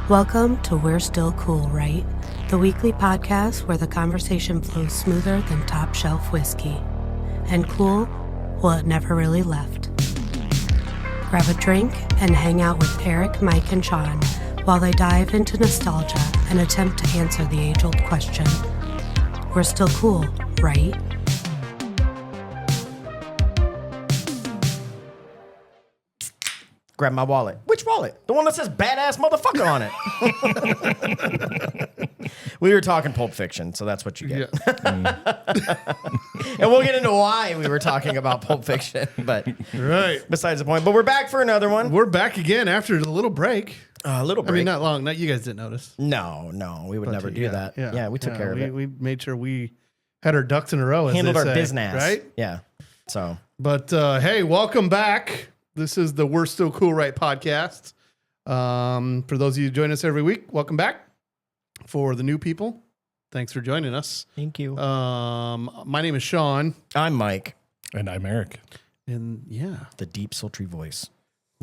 Welcome to We're Still Cool, Right? The weekly podcast where the conversation flows smoother than top shelf whiskey. And cool, well, it never really left. Grab a drink and hang out with Erik, Mike, and Shaun while they dive into nostalgia and attempt to answer the age-old question. We're still cool, right? Grab my wallet. Which wallet? The one that says badass motherfucker on it. We were talking Pulp Fiction, so that's what you get. Yeah. And we'll get into why we were talking about Pulp Fiction, but right. Besides the point. But we're back for another one. We're back again after a little break. A little break. I mean, not long. Not you guys didn't notice. No, we would never do that. Yeah, we took care of it. We made sure we had our ducks in a row. Handled our business, right? Yeah. So, but hey, welcome back. This is the We're Still Cool, Right podcast. For those of you who join us every week, welcome back. For the new people, thanks for joining us. Thank you. My name is Shaun. I'm Mike. And I'm Erik. And yeah. The deep, sultry voice.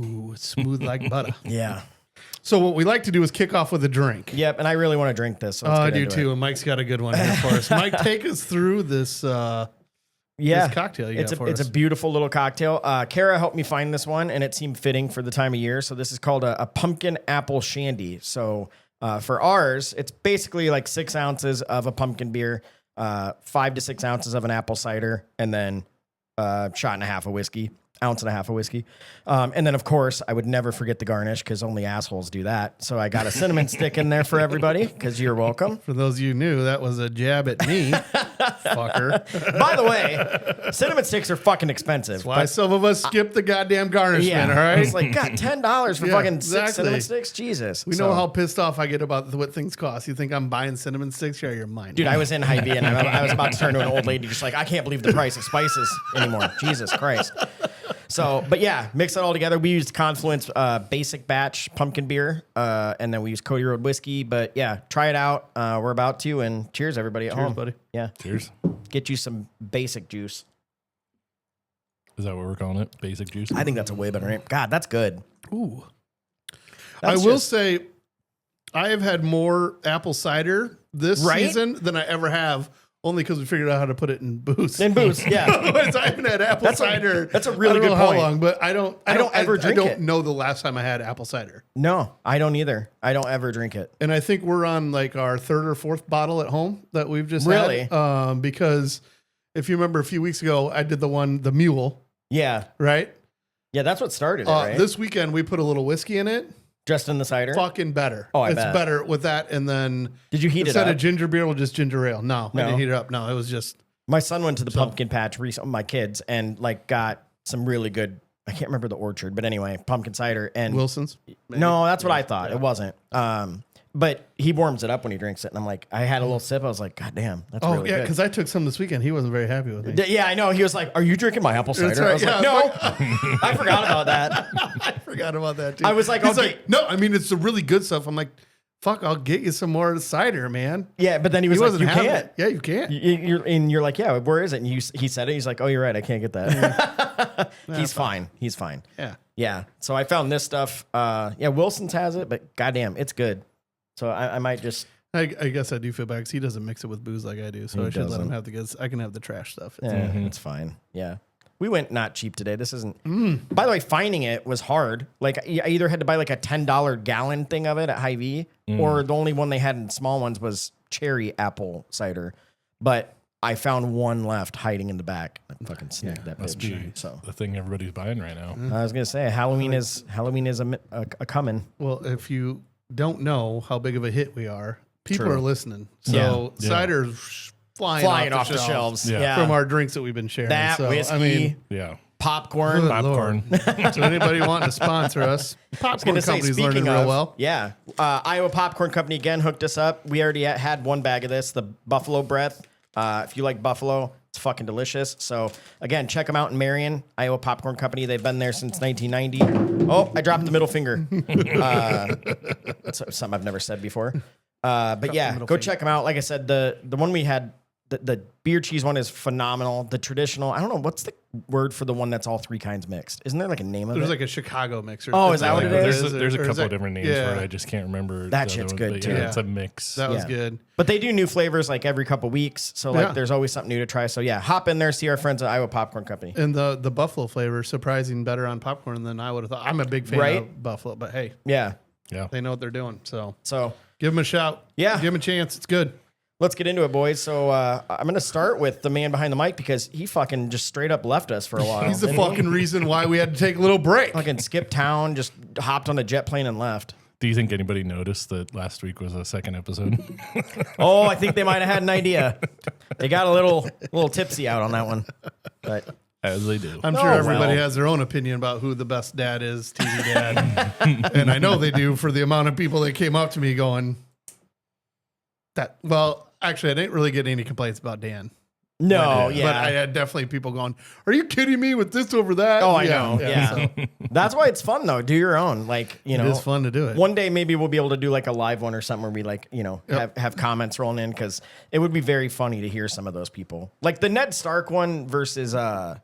Ooh, it's smooth like butter. Yeah. So what we like to do is kick off with a drink. Yep, and I really want to drink this. So I do too, and Mike's got a good one here for us. Mike, take us through this this cocktail you got for us. It's a beautiful little cocktail. Kara helped me find this one, and it seemed fitting for the time of year. So this is called a pumpkin apple shandy. So for ours, it's basically like 6 ounces of a pumpkin beer, 5 to 6 ounces of an apple cider, and then a shot and a half of whiskey. Ounce and a half of whiskey. And then, of course, I would never forget the garnish because only assholes do that. So I got a cinnamon stick in there for everybody because you're welcome. For those of you who knew, that was a jab at me, fucker. By the way, cinnamon sticks are fucking expensive. That's why some of us skip the goddamn garnishment, all right? It's like, God, $10 for fucking 6 cinnamon sticks? Jesus. We know how pissed off I get about what things cost. You think I'm buying cinnamon sticks? You're out of your mind. Dude, I was in Hy-Vee and I was about to turn to an old lady just like, I can't believe the price of spices anymore. Jesus Christ. So, but yeah, mix it all together. We used Confluence basic batch pumpkin beer, and then we used Cody Road whiskey. But yeah, try it out. We're about to, and cheers, everybody at home. Cheers, buddy. Yeah. Cheers. Get you some basic juice. Is that what we're calling it? Basic juice? I think that's a way better name. God, that's good. Ooh. That's I will say, I have had more apple cider this Right? season than I ever have. Only because we figured out how to put it in booze. In booze, yeah. Otherwise, I haven't had apple cider. That's a really I don't good know point. how long, but I don't ever drink I don't it. know the last time I had apple cider. No, I don't either. I don't ever drink it. And I think we're on like our 3rd or 4th bottle at home that we've just Really? had. Because if you remember a few weeks ago, I did the mule, Yeah. right? Yeah, that's what started it, right? This weekend, we put a little whiskey in it. Just in the cider? Fucking better. Oh, I it's bet. better with that. And then Did you heat it instead up? of ginger beer, we'll just ginger ale. No, I No? didn't heat it up. No, it was just. My son went to the pumpkin patch recently, my kids, and like got some really good, I can't remember the orchard, but anyway, pumpkin cider. And Wilson's? Maybe. no, that's what I thought. It wasn't. But he warms it up when he drinks it. And I'm like, I had a little sip. I was like, God damn, that's Oh, really yeah, good. because I took some this weekend. He wasn't very happy with me. Yeah, I know. He was like, are you drinking my apple cider? That's right, I was like, yeah. no, I forgot about that. I forgot about that, too. I was like, He's okay. like, no, I mean, it's the really good stuff. I'm like, fuck, I'll get you some more cider, man. Yeah, but then he was He like, wasn't you having can't. it. Yeah, you can't. You're like, yeah, where is it? And he said it. He's like, oh, you're right. I can't get that. He's fine. He's fine. Yeah. Yeah. So I found this stuff. Yeah, Wilson's has it, but goddamn, it's good. So I might just. I guess I do feel bad because he doesn't mix it with booze like I do. So He I should let doesn't. him have the good. I can have the trash stuff. It's It's fine. Yeah. We went not cheap today. This isn't. By the way, finding it was hard. Like I either had to buy like a $10 gallon thing of it at Hy-Vee, or the only one they had in small ones was cherry apple cider. But I found one left hiding in the back. I fucking snagged that Must bitch. be So the thing everybody's buying right now. I was gonna say Halloween is a coming. Well, if you don't know how big of a hit we are, people True. are listening. So Yeah. cider's flying Off the shelves. Yeah. Yeah. from our drinks that we've been sharing. That so, whiskey, I mean, Yeah. popcorn. Good Popcorn. so anybody wanting to sponsor us, popcorn company's learning real well. Yeah. Iowa Popcorn Company again hooked us up. We already had one bag of this, the Buffalo Breath. If you like Buffalo, it's fucking delicious. So again, check them out in Marion, Iowa Popcorn Company. They've been there since 1990. Oh, I dropped the middle finger. That's something I've never said before. But yeah, go check them out. Like I said, the one we had the beer cheese one is phenomenal. The traditional, I don't know, what's the word for the one that's all three kinds mixed? Isn't there like a name of There's it? like a Chicago mixer. Oh, is that what it is? There's a Or is couple that- of different names for it. I just can't remember. That the shit's other one, good, but too. Yeah, it's a mix. That was Yeah. good. But they do new flavors like every couple weeks. So like there's always something new to try. So yeah, hop in there, see our friends at Iowa Popcorn Company. And the buffalo flavor surprising better on popcorn than I would have thought. I'm a big fan Right? of buffalo, but hey, Yeah. they know what they're doing. So So give them a shout. Yeah. Give them a chance. It's good. let's get into it, boys. So I'm going to start with the man behind the mic because he fucking just straight up left us for a while. He's the didn't he? fucking reason why we had to take a little break. Fucking skipped town, just hopped on a jet plane and left. Do you think anybody noticed that last week was a second episode? Oh, I think they might have had an idea. They got a little tipsy out on that one. But As they do. I'm sure everybody well. has their own opinion about who the best dad is, TV dad. And I know they do for the amount of people that came up to me going, actually, I didn't really get any complaints about Dan. no, But yeah. I had definitely people going, are you kidding me with this over that? Oh, I know. Yeah. so That's why it's fun though. Do your own. Like, you it know, is fun to do it. one day maybe we'll be able to do like a live one or something where we like, you know, Yep. have comments rolling in because it would be very funny to hear some of those people. Like the Ned Stark one versus I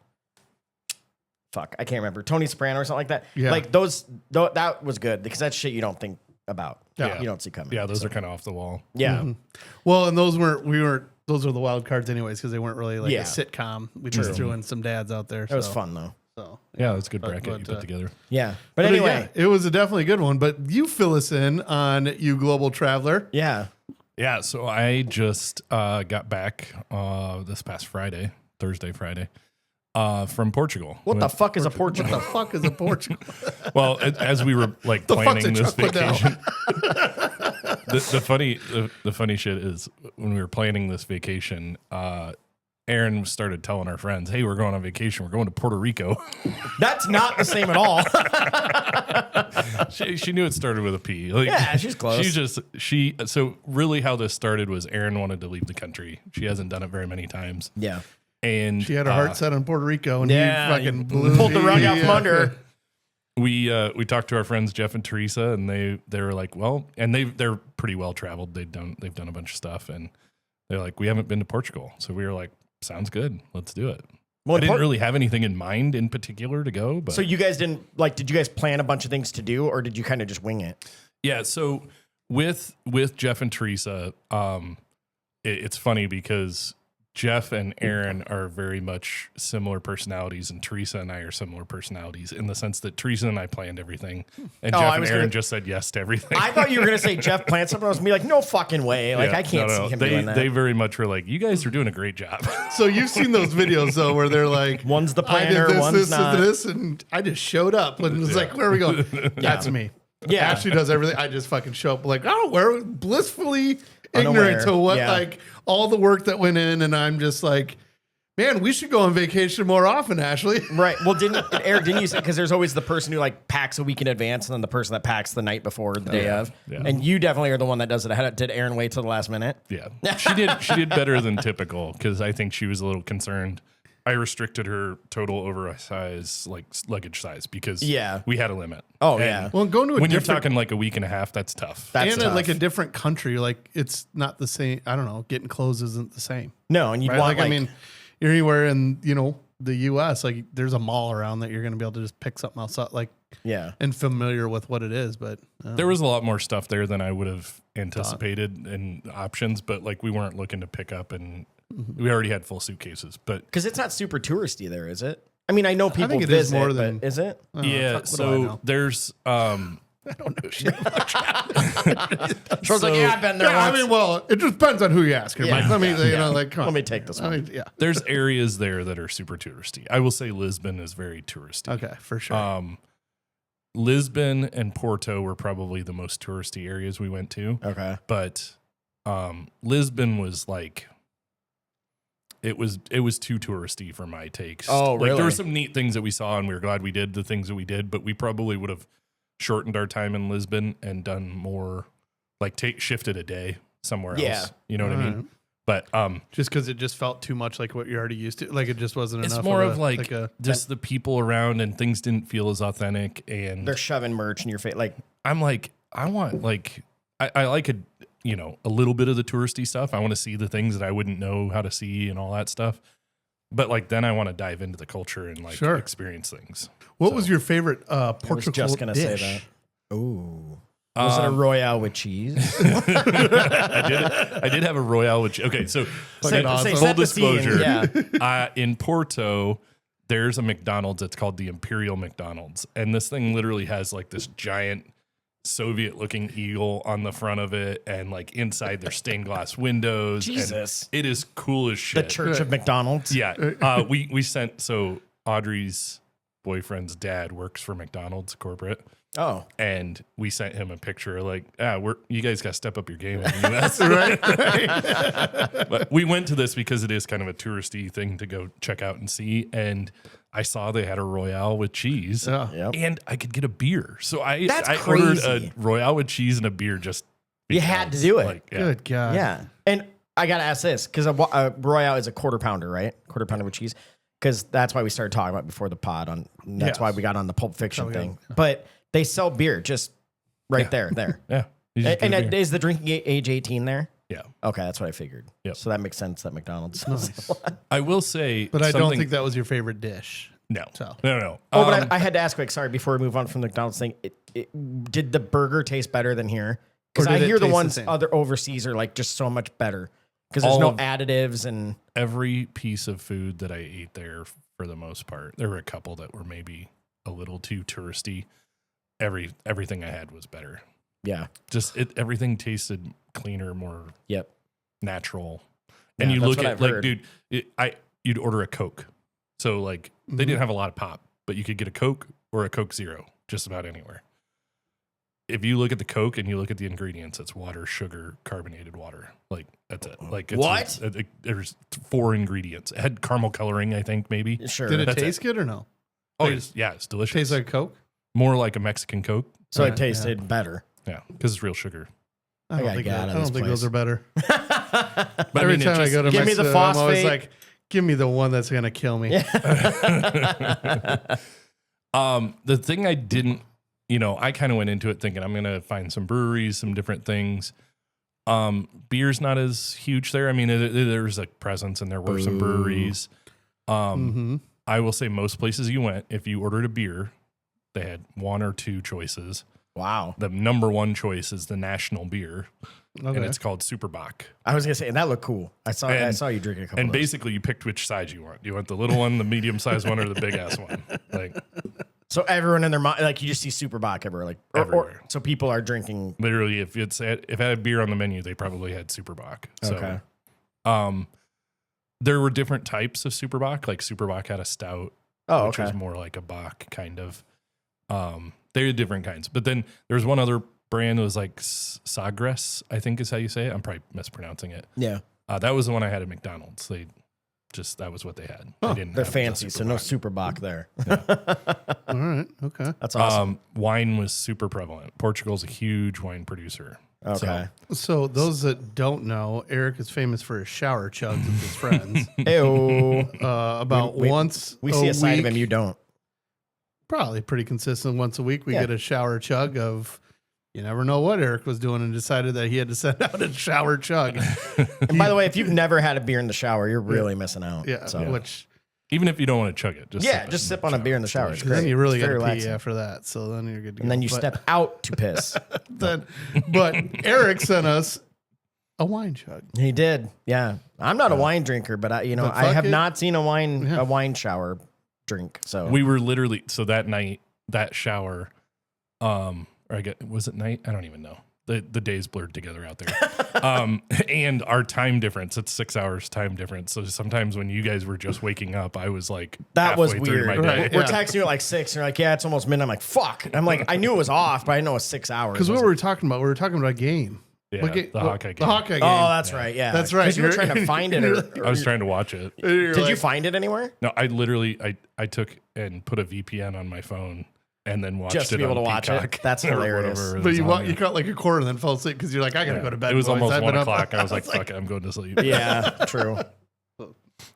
can't remember, Tony Soprano or something like that. Yeah. Like that was good because that's shit you don't think about. Yeah. You don't see coming. Yeah, those are kind of off the wall. Yeah. Well, and those are the wild cards anyways, because they weren't really like Yeah. a sitcom. We just threw in some dads out there. It was fun though. So, Yeah, that's a good But- bracket you but, put together. Yeah. But But anyway. yeah, it was a definitely good one. But you fill us in on you global traveler. Yeah. Yeah, so I just got back this past Friday, Friday, from Portugal. What the fuck is a Portugal? What the fuck is a Portugal? Well, as we were like The fuck's planning a this chocolate now? vacation, the funny shit is when we were planning this vacation, Aaron started telling our friends, "Hey, we're going on vacation. We're going to Puerto Rico." That's not the same at all. she knew it started with a P. Like, Yeah, she's close. So really how this started was Aaron wanted to leave the country. She hasn't done it very many times. Yeah. And She had her heart set on Puerto Rico, and Yeah, he fucking you blew pulled the rug out from yeah. under her. we talked to our friends Jeff and Teresa, and they were like, well, and they're pretty well traveled. They've done a bunch of stuff, and they're like, we haven't been to Portugal, so we were like, sounds good, let's do it. Well, I didn't really have anything in mind in particular to go, but So you guys did you guys plan a bunch of things to do, or did you kind of just wing it? yeah. So with Jeff and Teresa, it's funny because Jeff and Aaron are very much similar personalities, and Teresa and I are similar personalities in the sense that Teresa and I planned everything, and Oh, Jeff I and was Aaron gonna- just said yes to everything. I thought you were gonna say Jeff planned something. I was gonna be like, no fucking way. Like Yeah, I can't no. see him they, doing that. They very much were like, you guys are doing a great job. So you've seen those videos though, where they're like, One's the I planner, did this, one's this, not. this, and I just showed up and was like, where are we going? That's me. Yeah. Ashley does everything. I just fucking show up like, oh, we're blissfully Unaware. ignorant to what Yeah. like all the work that went in, and I'm just like, man, we should go on vacation more often, Ashley. Right. Well, Eric, didn't you say, because there's always the person who like packs a week in advance and then the person that packs the night before the day of. Yeah. And you definitely are the one that does it. Did Aaron wait till the last minute? Yeah, she did better than typical because I think she was a little concerned. I restricted her total oversize luggage size because Yeah. we had a limit. Oh, And yeah. Well, going to a when you're different talking like a week and a half, that's tough. That's and in tough. like a different country, like it's not the same. I don't know. Getting clothes isn't the same. No, and you'd Right? want Like, I mean, you're anywhere in, the U.S., like there's a mall around that you're going to be able to just pick something else up, like, yeah. and familiar with what it is. But There was a lot more stuff there than I would have anticipated and options, but like we weren't looking to pick up, and we already had full suitcases. But Because it's not super touristy there, is it? I mean, I know people think it visit, is more but than- is it? yeah, what do I so know? there's I don't know shit. Sean's like, yeah, I've been there Yeah, I once. mean, well, it just depends on who you ask. Yeah. Like, let me, Yeah. come on. Let me take this one. I mean, yeah. there's areas there that are super touristy. I will say Lisbon is very touristy. Okay, for sure. Lisbon and Porto were probably the most touristy areas we went to. Okay. But Lisbon was like it was too touristy for my takes. Oh, Like really? there were some neat things that we saw, and we were glad we did the things that we did, but we probably would have shortened our time in Lisbon and done more, like shifted a day somewhere Yeah. else. You know what I mean? Alright. But Just because it just felt too much like what you're already used to. Like it just wasn't it's enough. more of of a, like a just the people around, and things didn't feel as authentic. And They're shoving merch in your face. Like, I'm like, I want like I like a little bit of the touristy stuff. I want to see the things that I wouldn't know how to see and all that stuff. But like then I want to dive into the culture and like experience things. What was your favorite Portugal I was just gonna dish? say that. Ooh. Was it a Royale with cheese? I did have a Royale with cheese. Okay, so full disclosure. In Porto, there's a McDonald's. It's called the Imperial McDonald's. And this thing literally has like this giant Soviet-looking eagle on the front of it, and like inside there's stained glass windows. Jesus. And it is cool as shit. The Church of McDonald's? Yeah. We sent, so Audrey's boyfriend's dad works for McDonald's corporate. Oh. And we sent him a picture like, you guys got to step up your game in the U.S. Right? But we went to this because it is kind of a touristy thing to go check out and see. And I saw they had a Royale with cheese and I could get a beer. So I ordered a Royale with cheese and a beer just because. You had to do it. Like, Good God. Yeah. And I got to ask this because a Royale is a quarter pounder, right? Quarter pounder with cheese. Because that's why we started talking about before the pod. That's why we got on the Pulp Fiction thing. But they sell beer just right there. Yeah. And is the drinking age 18 there? Yeah. Okay, that's what I figured. Yep. So that makes sense that McDonald's. Nice. I will say, but I don't think that was your favorite dish. No. So. No. Oh, but I had to ask quick. Sorry, before we move on from the McDonald's thing, did the burger taste better than here? Because I hear the ones other overseas are like just so much better because there's no additives and every piece of food that I ate there, for the most part, there were a couple that were maybe a little too touristy. Everything I had was better. Yeah. Just everything tasted cleaner, more natural. And Yeah, you that's look what at I've like, heard. dude, you'd order a Coke. So like they didn't have a lot of pop, but you could get a Coke or a Coke Zero just about anywhere. If you look at the Coke and you look at the ingredients, it's water, sugar, carbonated water. Like that's it. Like What? There's 4 ingredients. It had caramel coloring, I think, maybe. Sure. Did it taste good or no? Oh, it's delicious. Tastes like Coke? More like a Mexican Coke. So it tasted better. Yeah, because it's real sugar. I don't think those are better. But Every time I go to give me the Mexico, I'm always phosphate. like, give me the one that's going to kill me. The thing I didn't, I kind of went into it thinking I'm going to find some breweries, some different things. Beer's not as huge there. I mean, there's a presence and there were some breweries. I will say most places you went, if you ordered a beer, they had 1 or 2 choices. Wow. The number 1 choice is the national beer, Okay. and it's called Superbach. I was going to say, and that looked cool. I saw you drinking a couple And of those. basically, you picked which size you want. You want the little one, the medium-sized one, or the big-ass one. Like So everyone in their mind, like you just see Superbach everywhere. Like, Everywhere. So people are drinking. literally, if it had a beer on the menu, they probably had Superbach. So, Okay. there were different types of Superbach. Like Superbach had a stout, which was more like a Bach kind of. They had different kinds. But then there's one other brand that was like Sagres, I think is how you say it. I'm probably mispronouncing it. Yeah. That was the one I had at McDonald's. That was what they had. They're fancy, so no Superbach there. All right. Okay. That's awesome. Wine was super prevalent. Portugal's a huge wine producer. Okay. So those that don't know, Eric is famous for his shower chugs with his friends. Ew. About once We see a side of week, him you don't. probably pretty consistent once a week. We Yeah. get a shower chug of, you never know what Eric was doing and decided that he had to send out a shower chug. And by the way, if you've never had a beer in the shower, you're really missing out. Yeah. So. Which, Even if you don't want to chug it, just sip on a beer in the shower. It's then great. you really It's got very to pee relaxing. after that. So then you're good to go. And then you But step out to piss. but Eric sent us a wine chug. He did. Yeah. I'm not a wine drinker, but I But I fuck have it. not seen a Yeah. wine shower drink. So We were literally, so that night, that shower, was it night? I don't even know. The days blurred together out there. And our time difference, it's 6 hours time difference. So sometimes when you guys were just waking up, I was like, that was halfway through weird. my day. Right. We're Yeah. texting you at like 6, and you're like, yeah, it's almost midnight. I'm like, fuck. I'm like, I knew it was off, but I didn't know it was 6 hours. Because I what was were we talking about? We were talking about a game. Yeah, What game? the Hawkeye game. The Hawkeye game. Oh, that's right. Yeah, That's right. Because you were You're- trying to find it. Or I was trying to watch it. did you find it anywhere? No, I literally, I took and put a VPN on my phone and then watched Just to it be able on to watch Peacock it? That's or hilarious. whatever it But was you on. you caught like a quarter and then fell asleep because you're like, I gotta go to bed. It was boys. almost I've 1 been up- o'clock. I was like, fuck it, I'm going to sleep. Yeah, true.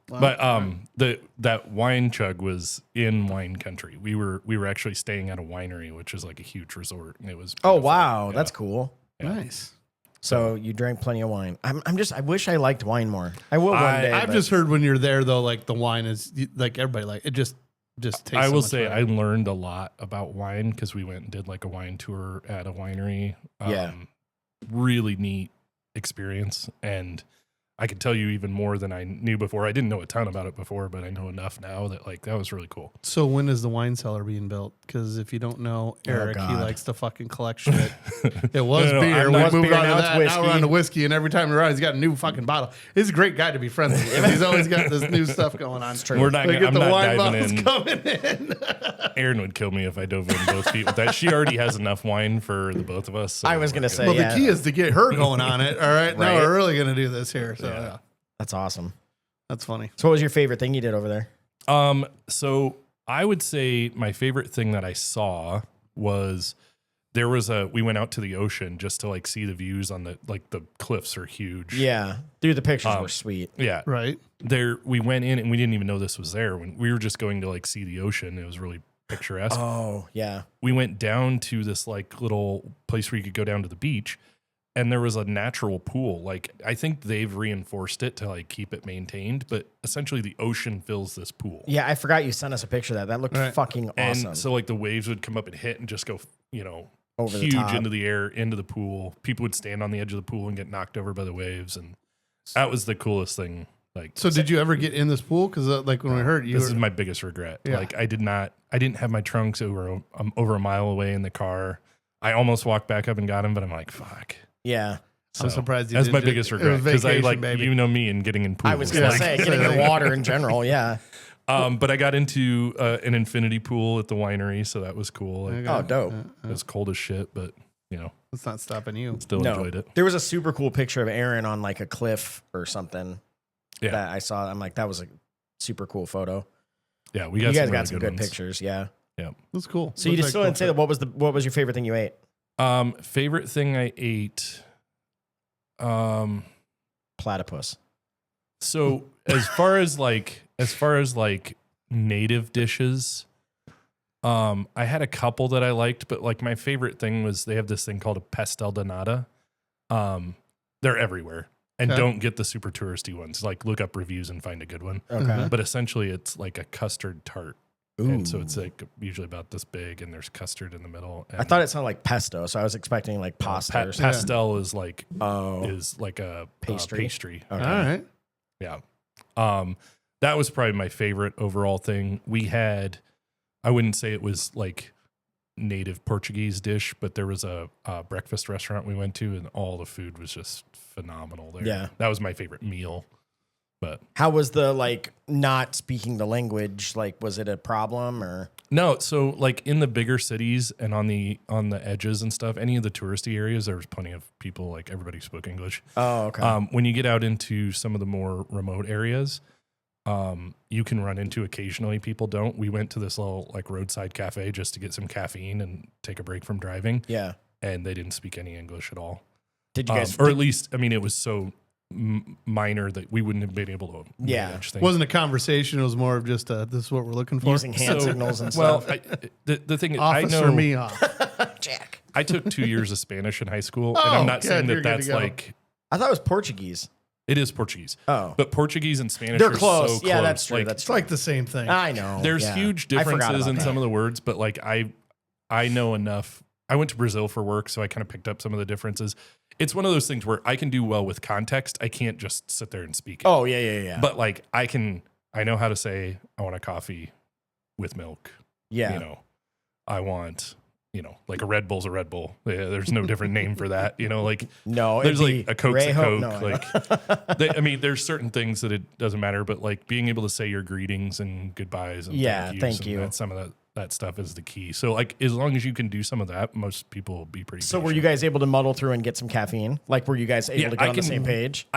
But that wine chug was in wine country. We were actually staying at a winery, which is like a huge resort, and it was Oh beautiful. wow, Yeah. that's cool. Yeah. Nice. So you drank plenty of wine. I wish I liked wine more. I will one day. I've just heard when you're there though, like the wine is like everybody like it just tastes. I so will much say better. I learned a lot about wine because we went and did like a wine tour at a winery. Yeah. Really neat experience. And I could tell you even more than I knew before. I didn't know a ton about it before, but I know enough now that like that was really cool. So when is the wine cellar being built? Because if you don't know Eric, he God. likes to fucking collect shit. It was No, beer. I'm We not moved beer, on to now it's that. Now we're whiskey. on to whiskey, and every time we're on, he's got a new fucking bottle. He's a great guy to be friends with. He's always got this new stuff going on. We're not. They get I'm the not wine diving bottles in. coming in. Erin would kill me if I dove in both feet with that. She already has enough wine for the both of us. So I was gonna we're say, Well, yeah, the key is to get her going on it. All right, now Right. we're really gonna do this here. So Yeah. yeah, that's awesome. that's funny. So what was your favorite thing you did over there? good. So I would say my favorite thing that I saw was we went out to the ocean just to like see the views on the cliffs are huge. Yeah, dude, the pictures were sweet. Yeah. Right. We went in and we didn't even know this was there when we were just going to like see the ocean. It was really picturesque. Oh yeah, We went down to this like little place where you could go down to the beach, and there was a natural pool. Like I think they've reinforced it to like keep it maintained, but essentially the ocean fills this pool. yeah. I forgot you sent us a picture of that. That looked Right. fucking awesome. And so like the waves would come up and hit and just go, Over the huge top. into the air, into the pool. People would stand on the edge of the pool and get knocked over by the waves, and that was the coolest thing. Like, So did you ever get in this pool? Because like when we heard you, this is my biggest regret. Yeah. Like I didn't have my trunks over a mile away in the car. I almost walked back up and got them, but I'm like, fuck. yeah, I'm surprised you That's did my it. biggest It was regret because I vacation, like baby. you know me and getting in pools. I was gonna Like, say getting in water in general. Yeah. but I got into an infinity pool at the winery, so that was cool. Like, Oh, dope. it was cold as shit, but It's not stopping you. still No, enjoyed it. there was a super cool picture of Aaron on like a cliff or something Yeah. that I saw. I'm like, that was a super cool photo. Yeah, we You got guys some got really some good ones. pictures. Yeah. That's cool. So you just still didn't say that. What was your favorite thing you ate? Favorite thing I ate. Platypus. So as far as like native dishes, I had a couple that I liked, but like my favorite thing was they have this thing called a pastel de nata. They're everywhere, and Okay. don't get the super touristy ones. Like look up reviews and find a good one. Okay. But essentially, it's like a custard tart, and so it's like usually about this big, and there's custard in the middle. I thought it sounded like pesto, so I was expecting like pasta or something. pastel is like Oh. a Pastry? pastry. Okay. All right. Yeah. That was probably my favorite overall thing. We had, I wouldn't say it was like native Portuguese dish, but there was a breakfast restaurant we went to and all the food was just phenomenal there. Yeah. That was my favorite meal. But How was the like not speaking the language? Like, was it a problem or? no, so like in the bigger cities and on the edges and stuff, any of the touristy areas, there was plenty of people, like everybody spoke English. Oh, okay. When you get out into some of the more remote areas, you can run into occasionally people don't. We went to this little like roadside cafe just to get some caffeine and take a break from driving, yeah. and they didn't speak any English at all. Did you guys? Or at least, I mean, it was so minor that we wouldn't have been able to Yeah. manage It things. wasn't a conversation. It was more of just this is what we're looking for. using hand signals and Well, stuff. the thing is, I Officer know me off. Jack. I took 2 years of Spanish in high school, and Oh, I'm not saying good, you're that good to that's go. like I thought it was Portuguese. it is Portuguese, Oh, but Portuguese and Spanish they're are close. so close. Yeah, that's true. Like, That's It's like the same thing. I know. there's yeah. huge I forgot differences about in that. some of the words, but like I know enough. I went to Brazil for work, so I kind of picked up some of the differences. It's one of those things where I can do well with context. I can't just sit there and speak it. Oh yeah. But like I know how to say I want a coffee with milk. Yeah. You know, I want, like a Red Bull's a Red Bull. Yeah, there's no different name for that. Like No, there's it'd like be a Coke's a Rejo- Coke. No, I mean, there's certain things that it doesn't matter, but like being able to say your greetings and goodbyes and Yeah, thank thank you. you. Some of that stuff is the key. So like as long as you can do some of that, most people will be pretty. So were patient. you guys able to muddle through and get some caffeine? Like, were you guys able Yeah, to get I on the can- same page?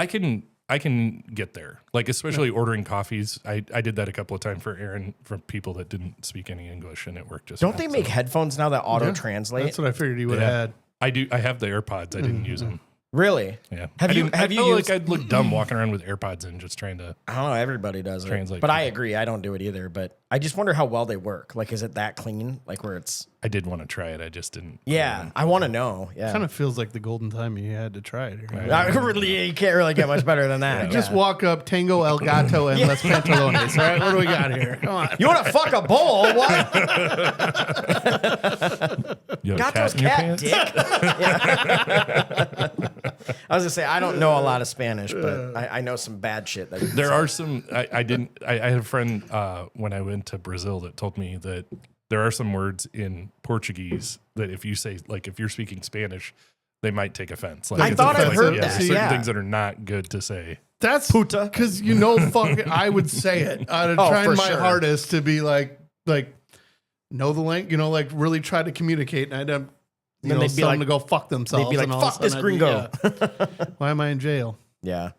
I can get there. Like especially ordering coffees. I did that a couple of times for Aaron from people that didn't speak any English, and it worked just. Don't fine. they make So, headphones now that auto Yeah, translate? That's what I figured you would Yeah. have had. I do. I have the AirPods. I didn't use them. Yeah. Have you I feel used? like I'd look dumb walking around with AirPods in, just trying to. I don't know. Everybody does it, Translate but I people. agree. I don't do it either. But I just wonder how well they work. Like, is it that clean? Like, where it's? I did want to try it. I just didn't. Yeah, I want to know. Yeah, Kind of feels like the golden time you had to try it. I really, you can't really get much better than that. Just walk up, Tango El Gato, and Los Pantalones. All right, what do we got here? Come on. You want to fuck a bull? What? You have a Gato's cat in your cat, pants? dick. Yeah. I was gonna say I don't know a lot of Spanish, but I know some bad shit. That There are some. I had a friend when I went to Brazil that told me that there are some words in Portuguese that if you say, like, if you're speaking Spanish, they might take offense. Like, I it's thought I've like, heard yeah, that. there's certain Yeah. things that are not good to say. That's Puta. because fucking I would say it. I'd Oh, try for my sure. hardest to be like know the language, like really try to communicate, and I'd Then they'd be tell them like- to go fuck themselves. They'd be like, and all of a "Fuck this sudden I'd be, gringo." yeah. Why am I in jail? Yeah.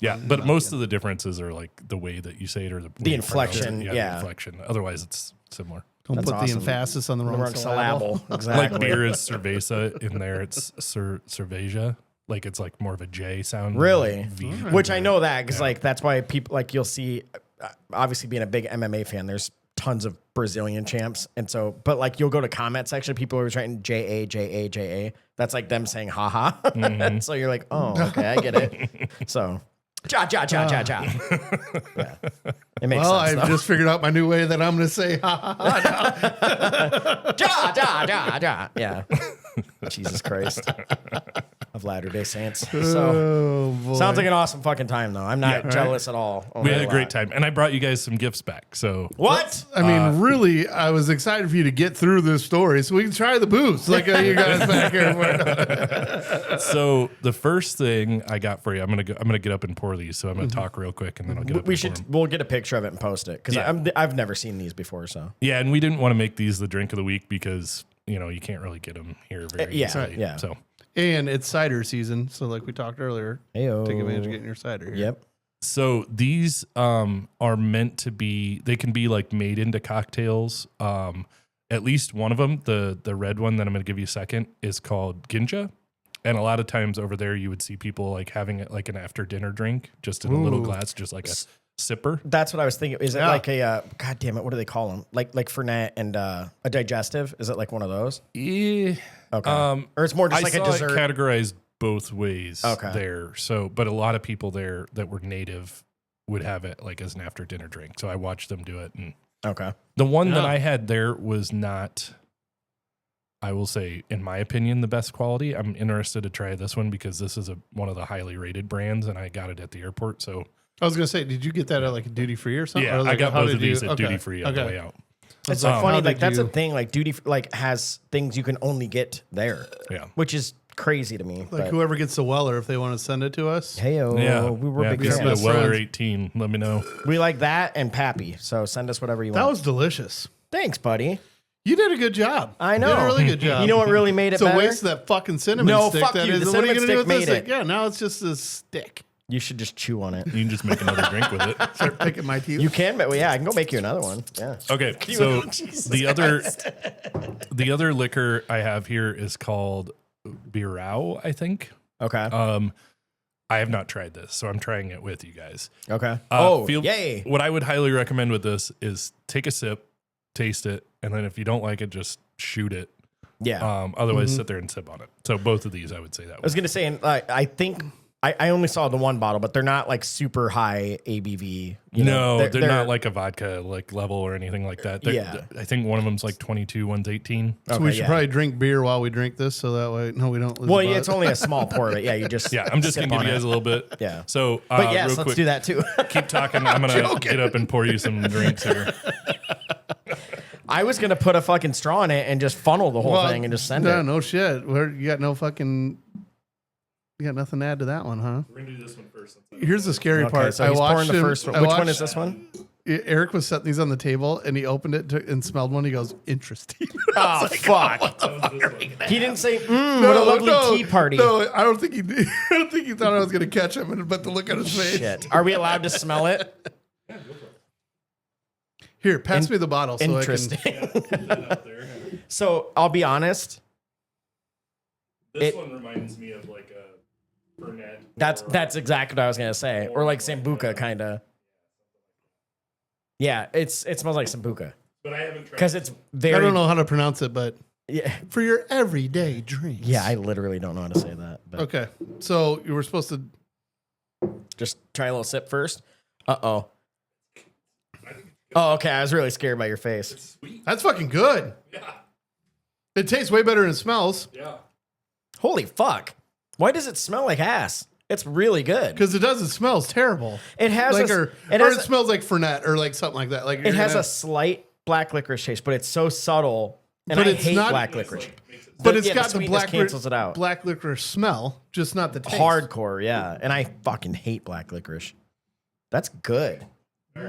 Yeah, but most of the differences are like the way that you say it or the way you pronounce it. inflection, Yeah, yeah. the inflection. Otherwise, it's similar. Don't That's put awesome. the emphasis on the The wrong, wrong syllable. syllable. Exactly. Like beer is cerveza. In there, it's cerveja. Like it's like more of a J sound. than Really? a V. Which I know that because like that's why people like you'll see. Obviously, being a big MMA fan, there's tons of Brazilian champs, and so but like you'll go to comment section, people are writing JA. That's like them saying haha. Mm-hmm. So you're like, oh, okay, I get it. So ja. Yeah, it makes Well, sense. I've just figured out my new way that I'm going to say ha ha ha. Ja. Yeah. Jesus Christ. Of Latter-day Saints. So Oh, boy. sounds like an awesome fucking time though. I'm not jealous at all. We had a great time, and I brought you guys some gifts back. So What? I mean, really, I was excited for you to get through this story so we can try the booze. Like you guys back here. So the first thing I got for you, I'm gonna get up and pour these. So I'm gonna talk real quick, and then I'll get up. We and pour should. 'em. We'll get a picture of it and post it because Yeah. I've never seen these before. So Yeah, and we didn't want to make these the drink of the week because you can't really get them here very yeah, easily. yeah. So And it's cider season. So, like we talked earlier, Heyo. take advantage of getting your cider here. Yep. So these are meant to be. They can be like made into cocktails. At least one of them, the red one that I'm going to give you a second, is called Ginja. And a lot of times over there, you would see people like having it like an after dinner drink, just in a little Ooh. glass, just like a sipper. That's what I was thinking. Is it Yeah. like a God damn it? What do they call them? Like Fernet and a digestive? Is it like one of those? Yeah. Okay. Or it's more just I like saw a dessert. it categorized both ways Okay. there. So, but a lot of people there that were native would have it like as an after dinner drink. So I watched them do it, and Okay. the one that Yeah. I had there was not, I will say, in my opinion, the best quality. I'm interested to try this one because this is one of the highly rated brands, and I got it at the airport. So I was going to say, did you get that at like a duty free or something? yeah, Or like I got how both did of these you- at okay. duty free on the way out. It's so How funny. did Like that's you- a thing. Like duty like has things you can only get there, Yeah. which is crazy to me. Like But whoever gets the Weller, if they want to send it to us. heyo, Yeah, we were big if you see fans. the Weller friends. 18. Let me know. We like that and Pappy. So send us whatever you That want. was delicious. Thanks, buddy. You did a good job. I know. You did a really good job. You know what really made it It's a better? waste of that fucking cinnamon No, stick. fuck that you. is- The what are you cinnamon gonna do stick with this made thing? it. Yeah, now it's just a stick. You should just chew on it. You can just make another drink with it. Start picking my teeth. You can, but yeah, I can go make you another one. Yeah. Okay, so the other liquor I have here is called Birao, I think. Okay. I have not tried this, so I'm trying it with you guys. Okay. Oh, feel- yay. What I would highly recommend with this is take a sip, taste it, and then if you don't like it, just shoot it. Yeah. Otherwise, sit there and sip on it. So both of these, I would say that I was way. going to say, and I think I only saw the one bottle, but they're not like super high ABV. You know? No, they're not like a vodka like level or anything like that. Yeah. I think one of them's like 22, one's 18. So Okay, we should yeah. probably drink beer while we drink this, so that way, no, we don't. Lose Well, the yeah, buzz. it's only a small pour of it. Yeah, you just Yeah, I'm just sip going to give on you guys it. a little bit. Yeah. So, But yes, real let's quick, do that too. keep talking. I'm going to get up and pour you some drinks here. I was going to put a fucking straw in it and just funnel the whole Well, thing and just send no, it. No shit. You got no fucking. You got nothing to add to that one, huh? We're going to do this one first. Here's the scary Okay, part. so he's pouring the him- first one. I Which one watched- is this one? Eric was setting these on the table, and he opened it and smelled one. He goes, "Interesting." Oh, fuck. He didn't say, what a lovely tea party. No, I don't think he did. I don't think he thought I was going to catch him, but the look on his face. Shit. Are we allowed to smell it? Here, pass me the bottle. So Interesting. I So I'll be honest. This It- one reminds me of like That's exactly what I was gonna say. Or like Sambuca, kind of. Yeah, it smells like Sambuca. But I haven't tried Because it's very. I don't know how to pronounce it, but Yeah, for your everyday drinks. yeah, I literally don't know how to say that. But Okay. So you were supposed to. just try a little sip first. Oh, okay. I was really scared by your face. That's fucking good. Yeah. It tastes way better than it smells Yeah. Holy fuck! Why does it smell like ass? It's really good. because it doesn't smell terrible. It has Like, a, or it it has a- smells like Fernet or like something like that. Like it has a slight black licorice taste, but it's so subtle. And But I it's hate not- black licorice. but it's yeah, got the sweetness black cancels it out. black licorice smell, just not the taste. Hardcore, yeah. And I fucking hate black licorice. That's good.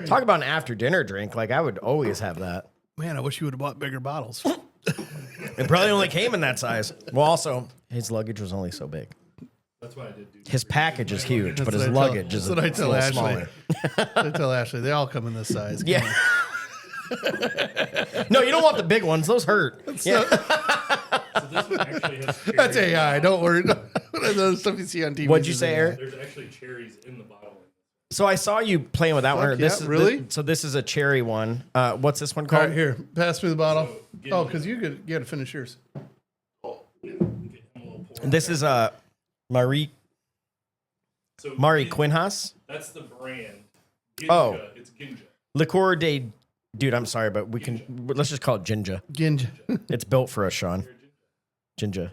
Talk about an after dinner drink. Like I would always have that. Man, I wish you would have bought bigger bottles. It probably only came in that size. Well, also his luggage was only so big. That's why I did do His package is huge, but That's his what I tell- luggage is that's what I a tell little Ashley. smaller. I tell Ashley they all come in this size. Come Yeah. No, you don't want the big ones. Those hurt. Yeah. So this one actually has cherries. That's AI. Don't worry. Those stuff you see on TV. What'd you say, Eric? There's actually cherries in the bottle. So I saw you playing with that one. Fuck This yeah, is really? so this is a cherry one. What's this one All called? right, here. Pass me the bottle. get Oh, it. because you got to finish yours. This is Marie So Mari Quinhas. That's the brand. Ginja. Oh. It's Ginja. Liqueur de. Dude, I'm sorry, but let's just call it Ginja. Ginja. It's built for us, Shaun. Ginja.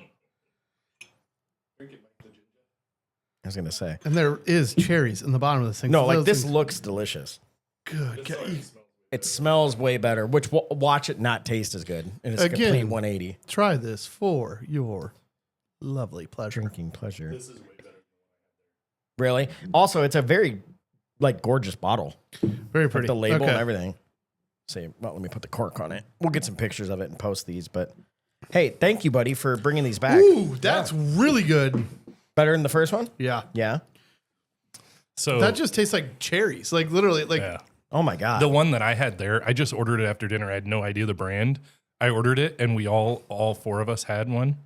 Drink it, Mike, the Ginja. I was gonna say. And there is cherries in the bottom of this thing. No, So like those this things- looks delicious. Good. This already smells It smells way better. Which watch it not taste as good, and it's a Again. complete 180. Try this for your lovely pleasure. Drinking pleasure. This is way better. Really? Also, it's a very like gorgeous bottle. Very Like pretty. the label Okay. and everything. Say, well, let me put the cork on it. We'll get some pictures of it and post these. But hey, thank you, buddy, for bringing these back. Ooh, that's really good. Better than the first one? Yeah. Yeah. So That just tastes like cherries. Like literally, like yeah. Oh my god. The one that I had there, I just ordered it after dinner. I had no idea the brand. I ordered it, and we all four of us had one.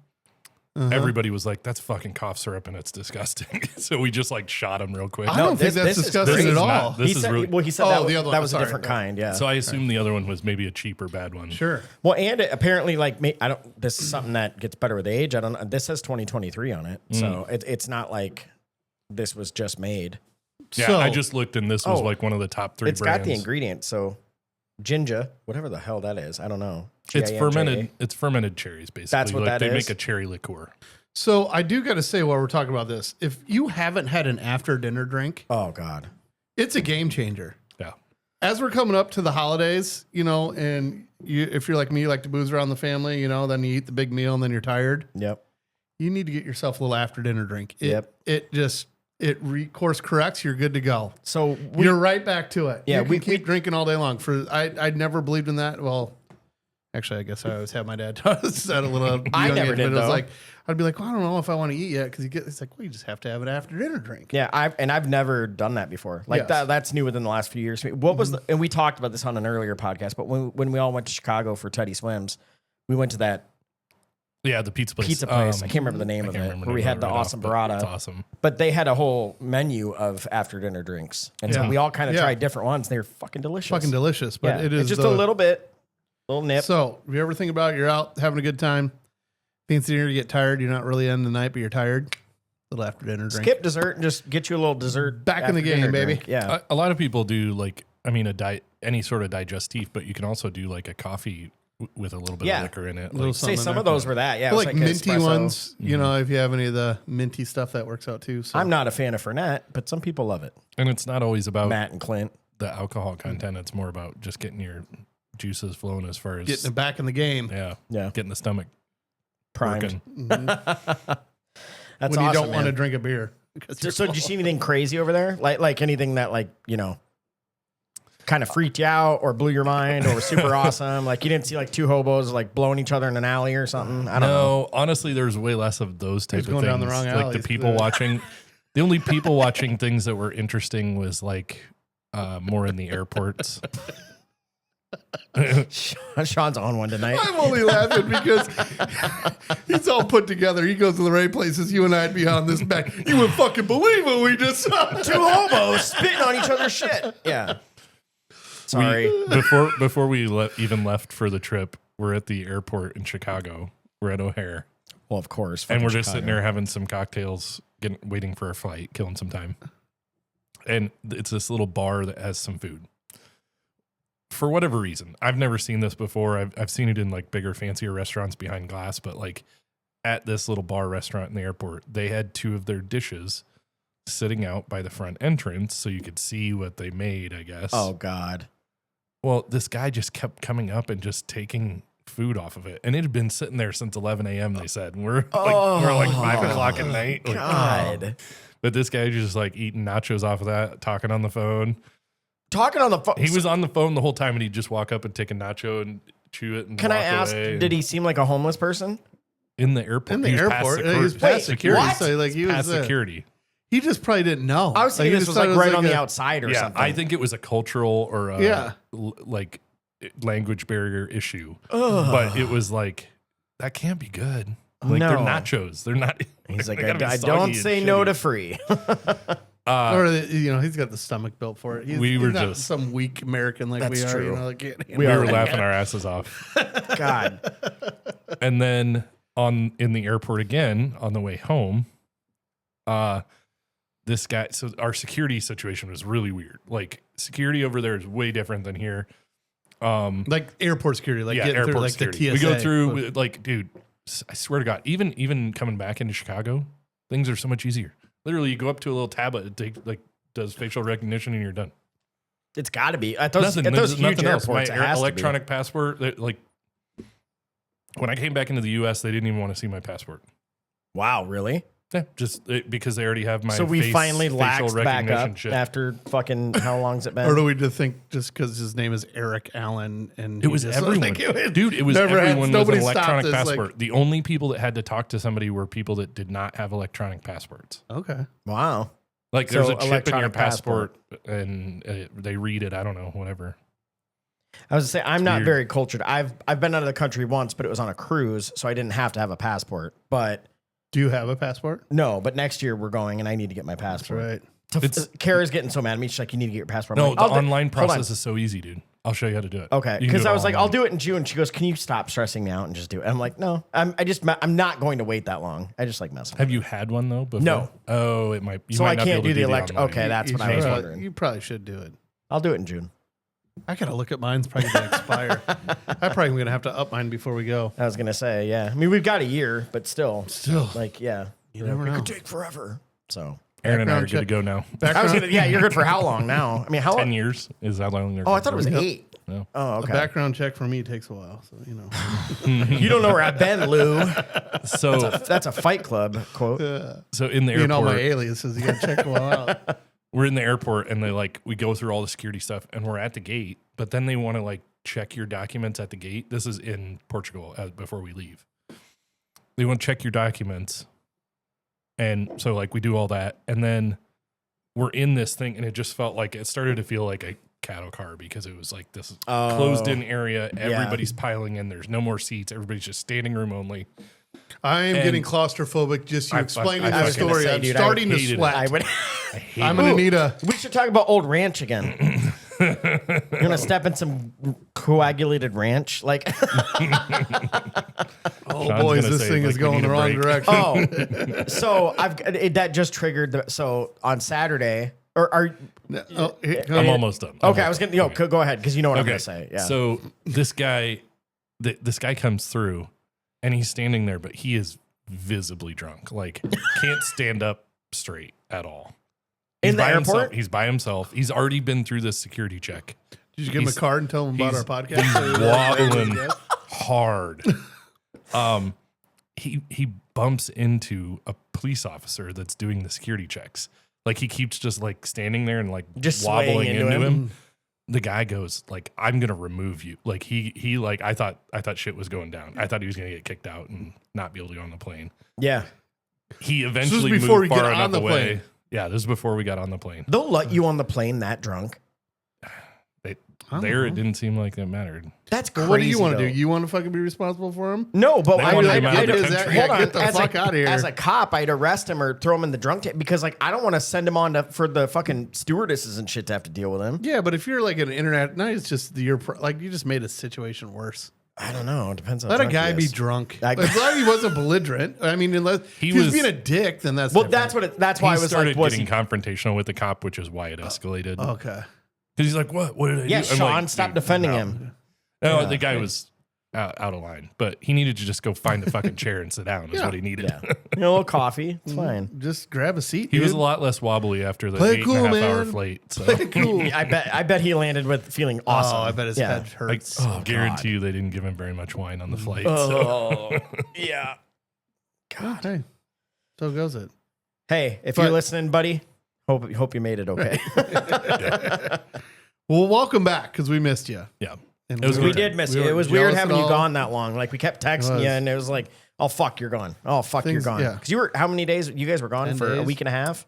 Everybody was like, "That's fucking cough syrup, and it's disgusting." So we just like shot them real quick. I don't think that's this is disgusting great. at This is all. not- he This is said, really- well, he said Oh, that, the other one. that was Sorry. a different kind. Yeah. So I assume the other one was maybe a cheaper bad one. Sure. well, and it apparently, like, I don't. This is something that gets better with age. I don't know. This says 2023 on it, so it's not like this was just made. Yeah, So- I just looked, and this was Oh, like one of the top 3 It's brands. got the ingredients. So, Ginja, whatever the hell that is, I don't know. It's Ginja. fermented. It's fermented cherries, basically. That's what like that they is? make a cherry liqueur. So I do got to say while we're talking about this, if you haven't had an after dinner drink, Oh god. it's a game changer. Yeah. As we're coming up to the holidays, you know, and if you're like me, you like to booze around the family, you know, then you eat the big meal and then you're tired. Yep. You need to get yourself a little after dinner drink. Yep. It course corrects. You're good to go. So You're right back to it. Yeah, you can we- keep drinking all day long. I never believed in that. Well, actually, I guess I always had my dad taught us that a little. I young never age, did, but it was though. like I'd be like, well, I don't know if I want to eat yet because it's like, well, you just have to have an after dinner drink. yeah, I've never done that before. Like Yes. that's new within the last few years. What was and we talked about this on an earlier podcast, but when we all went to Chicago for Teddy Swims, we went to that Yeah, the pizza place. pizza place. I can't remember the name I of can't it. remember Where we the had the name right awesome off, but burrata. It's awesome. But they had a whole menu of after dinner drinks, and so Yeah. we all kind of Yeah. tried different ones. They were fucking delicious. Fucking delicious, but Yeah, it is it's just a little nip. So if you ever think about it, you're out having a good time, fancy dinner, you get tired, you're not really in the night, but you're tired. Little after dinner drink. Skip dessert and just get you a little dessert. Back in the after dinner game, baby. drink. Yeah. A lot of people do like, I mean, any sort of digestif, but you can also do like a coffee with a little bit Yeah. of liquor in it. Little Like, something Say some in of there. those were that. Yeah. I it was like a minty espresso. ones, you know, if you have any of the minty stuff that works out too. So I'm not a fan of Fernet, but some people love it. and it's not always about Matt and Clint. the alcohol content. It's more about just getting your juices flowing as far as getting it back in the game. yeah, Yeah. getting the stomach Primed. working. That's when you awesome, don't want to man. drink a beer. So did you see anything crazy over there? Like anything that kind of freaked you out or blew your mind or was super awesome? Like you didn't see like two hobos like blowing each other in an alley or something? I don't know. No, honestly, there's way less of those type It's of going things. down the wrong like alleys. the people watching. The only people watching things that were interesting was like more in the airports. Shaun's on one tonight. I'm only laughing because he's all put together. He goes to the right places. You and I'd be on this back. You would fucking believe what we just saw. Two hobos spitting on each other's shit. Yeah. Sorry. Before we even left for the trip, we're at the airport in Chicago. We're at O'Hare. Well, of course. And we're just sitting there having some cocktails, waiting for our flight, killing some time. And it's this little bar that has some food. For whatever reason, I've never seen this before. I've seen it in like bigger, fancier restaurants behind glass, but like at this little bar restaurant in the airport, they had 2 of their dishes sitting out by the front entrance so you could see what they made, I guess. Oh, God. Well, this guy just kept coming up and just taking food off of it. And it had been sitting there since 11 a.m., they said. And we're like 5 o'clock at night. Like, God. But this guy just like eating nachos off of that, talking on the phone. Talking on the phone. He was on the phone the whole time, and he'd just walk up and take a nacho and chew it and Can walk I ask, away. did he seem like a homeless person? In the airport? In the He was airport, past he was past security. what? So like he past was security. He just probably didn't know. I was thinking he this just was thought like it right on the a- outside or Yeah, something. I think it was a cultural or a, like language barrier issue. But it was like, that can't be good. Like they're No. nachos. They're not. He's like, they gotta be I soggy don't and say no shitty. to free. Or he's got the stomach built for it. We were he's not just- some weak American like we That's are. true. You know, like, We were laughing our asses off. God. And then in the airport again on the way home, this guy. So our security situation was really weird. Like security over there is way different than here. like airport security, like getting airport through like security. the TSA. We go through like, dude. I swear to God, even coming back into Chicago, things are so much easier. Literally, you go up to a little tablet, it takes like does facial recognition, and you're done. It's got to be. At those huge Nothing else. airports, My it has electronic passport, like when I came back into the U.S., they didn't even want to see my passport. to be. Wow, really? Yeah, just because they already have my. So we finally facial laxed back recognition up shit. after fucking how long's it been? Or do we just think just because his name is Erik Allen and It was everyone, dude. It was never had- everyone with nobody an stopped electronic us, like- passport. The only people that had to talk to somebody were people that did not have electronic passports. Okay. Wow. Like there's So a chip in your electronic passport, and they read it. I don't know, whatever. I was gonna say I'm not weird. very cultured. I've been out of the country once, but it was on a cruise, so I didn't have to have a passport. But Do you have a passport? no, but next year we're going, and I need to get my passport. Right. Kara's getting so mad at me. She's like, "You need to get your passport." I'm No, like, the "I'll do-" online Hold on. process is so easy, dude. I'll show you how to do it. Okay, You can because do it I was like, online. "I'll do it in June." She goes, "Can you stop stressing me out and just do it?" I'm like, "No, I'm not going to wait that long. I just like messing." Have you had one though? Before? No. Oh, it might. You So might I not be can't able to do the the electric. online. Okay, that's You what I was should- wondering. You probably should do it. I'll do it in June. I gotta look at mine's probably gonna expire. I probably am gonna have to up mine before we go. I was gonna say, yeah. I mean, we've got a year, but still, like, yeah, You never it know. could take forever. So Aaron and I are Background good to check. go now. I was Background, gonna, yeah, you're good for how long now? I mean, how 10 long? years is how long they're Oh, I thought it was good 8. No. Oh, a okay. background check for me takes a while, so you know. You don't know where I've been, Lou. for. So That's a Fight Club quote. so in the You know my airport, aliases. You gotta check a while out. we're in the airport and we go through all the security stuff and we're at the gate, but then they want to like check your documents at the gate. This is in Portugal before we leave. They want to check your documents. And so like we do all that and then we're in this thing and it just felt like it started to feel like a cattle car because it was like this closed in area. Everybody's piling in. There's no more seats. Everybody's just standing room only. I am And getting claustrophic. Just you I explaining fucking the story. say, I'm dude, I starting to hated it. sweat. I would. I hate I'm it. gonna need a. We should talk about Old Ranch again. You're gonna step in some coagulated ranch, like. Oh Sean's boys, gonna this say, thing like, is we going need the a wrong break. direction. So that just triggered. So on Saturday, or are Oh, here- I'm almost done. okay? I was gonna go ahead because you know what I'm Okay. gonna say. Yeah. So this guy comes through and he's standing there, but he is visibly drunk. Like can't stand up straight at all. In He's the by himself. airport? He's by himself. He's already been through this security check. Did you give him a he's- card and tell him about he's our podcast? wobbling hard. He bumps into a police officer that's doing the security checks. Like he keeps just like standing there and like Just wobbling swaying into into him. The guy goes like, "I'm gonna remove you." Like he like I thought shit was going down. I thought he was gonna get kicked out and not be able to go on the plane. yeah. He eventually before moved we far get on enough the away. plane. Yeah, this is before we got on the plane. They'll let you on the plane that drunk. there it didn't seem like it mattered. That's crazy. What do you want to do? You want to fucking be responsible for him? No, but They wanted him out of the Hold country. on, get the fuck out of here. As a cop, I'd arrest him or throw him in the drunk tank because, like, I don't want to send him on for the fucking stewardesses and shit to have to deal with him. Yeah, but if you're like an internet, no, it's just you just made a situation worse. I don't know. It depends on. Let a guy be drunk. As long as he wasn't belligerent. I mean, unless he was being a dick, then that's well. different. That's why I He was started like, getting confrontational with the cop, which is why it escalated. Okay. Because he's like, "What? What did I do?" Yeah, I'm Shaun, like, stop "Dude, defending no." him. No, the guy was out of line, but he needed to just go find a fucking chair and sit down. Is what he needed. Yeah, a little coffee. It's fine. Just grab a seat. He was dude. a lot less wobbly after the Play it 8.5 cool, hour man. flight. So. Play it cool. I bet he landed with feeling awesome. Oh, I bet his head hurts. I guarantee you they didn't give him very much wine on the flight. Oh, yeah. God. Hey, so goes it. Hey, if you're listening, buddy, hope you made it okay. Well, welcome back because we missed you. Yeah. And It was We weird. did miss We you. It were was weird jealous having and you all. gone that long. Like we kept texting was. you, and it was like, "Oh fuck, you're gone. Oh fuck, you're Things- gone." yeah. Because you were how many days? You guys were gone 10 for a days. week and a half.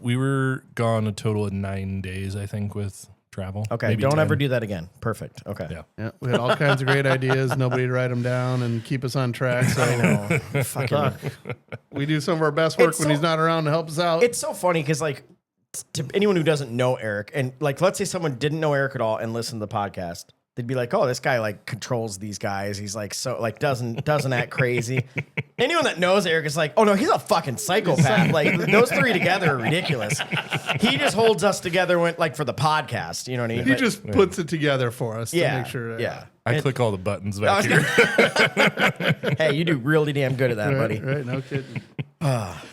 We were gone a total of 9 days, I think, with travel. Okay, Maybe don't 10. ever do that again. Perfect. Okay. Yeah. Yeah, we had all kinds of great ideas. Nobody to write them down and keep us on track. So No, fucking. we do some of our best work It's when so- he's not around to help us out. It's so funny because like to anyone who doesn't know Erik, and like let's say someone didn't know Erik at all and listened to the podcast, they'd be like, "Oh, this guy like controls these guys. He's like so like doesn't act crazy." Anyone that knows Erik is like, "Oh no, he's a fucking psychopath." Like those three together are ridiculous. He just holds us together when like for the podcast. You know what I mean? he But- just puts it together for us to yeah, make sure. yeah. I click all the buttons back I was here. Hey, you do really damn good at that, buddy. Right, no kidding.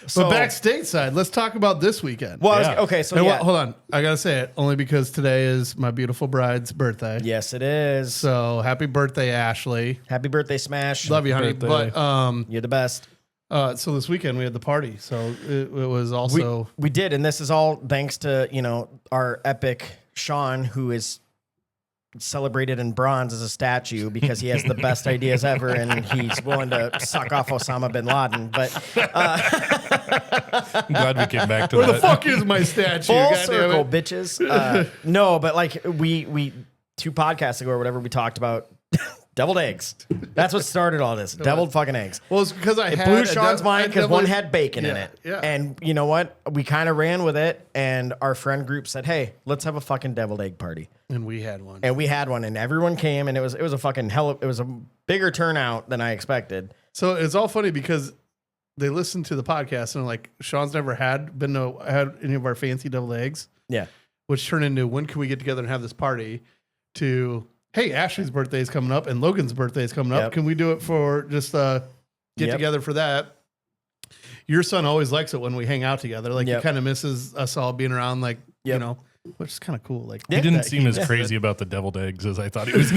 So But back stateside, let's talk about this weekend. well, Yeah. okay, so And yeah, hold on, I gotta say it only because today is my beautiful bride's birthday. yes, it is. So happy birthday, Ashley. Happy birthday, Smash. Love you, honey. birthday. But You're the best. so this weekend we had the party. So it was also We did, and this is all thanks to our epic Shaun, who is celebrated in bronze as a statue because he has the best ideas ever, and he's willing to suck off Osama bin Laden. But I'm glad we came back to where that. the fuck is my statue? full God damn circle, it. bitches. No, but like we 2 podcasts ago or whatever, we talked about deviled eggs. That's what started all this. Deviled fucking eggs. Well, it's because I had Blew a Shaun's de- mind I because one definitely- had bacon in Yeah, it. yeah. And you know what? We kind of ran with it, and our friend group said, "Hey, let's have a fucking deviled egg party." and we had one. And we had one, and everyone came, and it was a fucking hell. It was a bigger turnout than I expected. So it's all funny because they listened to the podcast and are like, Sean's never had any of our fancy deviled eggs, Yeah, which turned into when can we get together and have this party? To hey, Ashley's birthday is coming up and Logan's birthday is coming up. Yep. Can we do it for just get Yep. together for that? Your son always likes it when we hang out together. Like Yep. he kind of misses us all being around, like Yep. which is kind of cool. Like He didn't seem as yeah. crazy about the deviled eggs as I thought he was.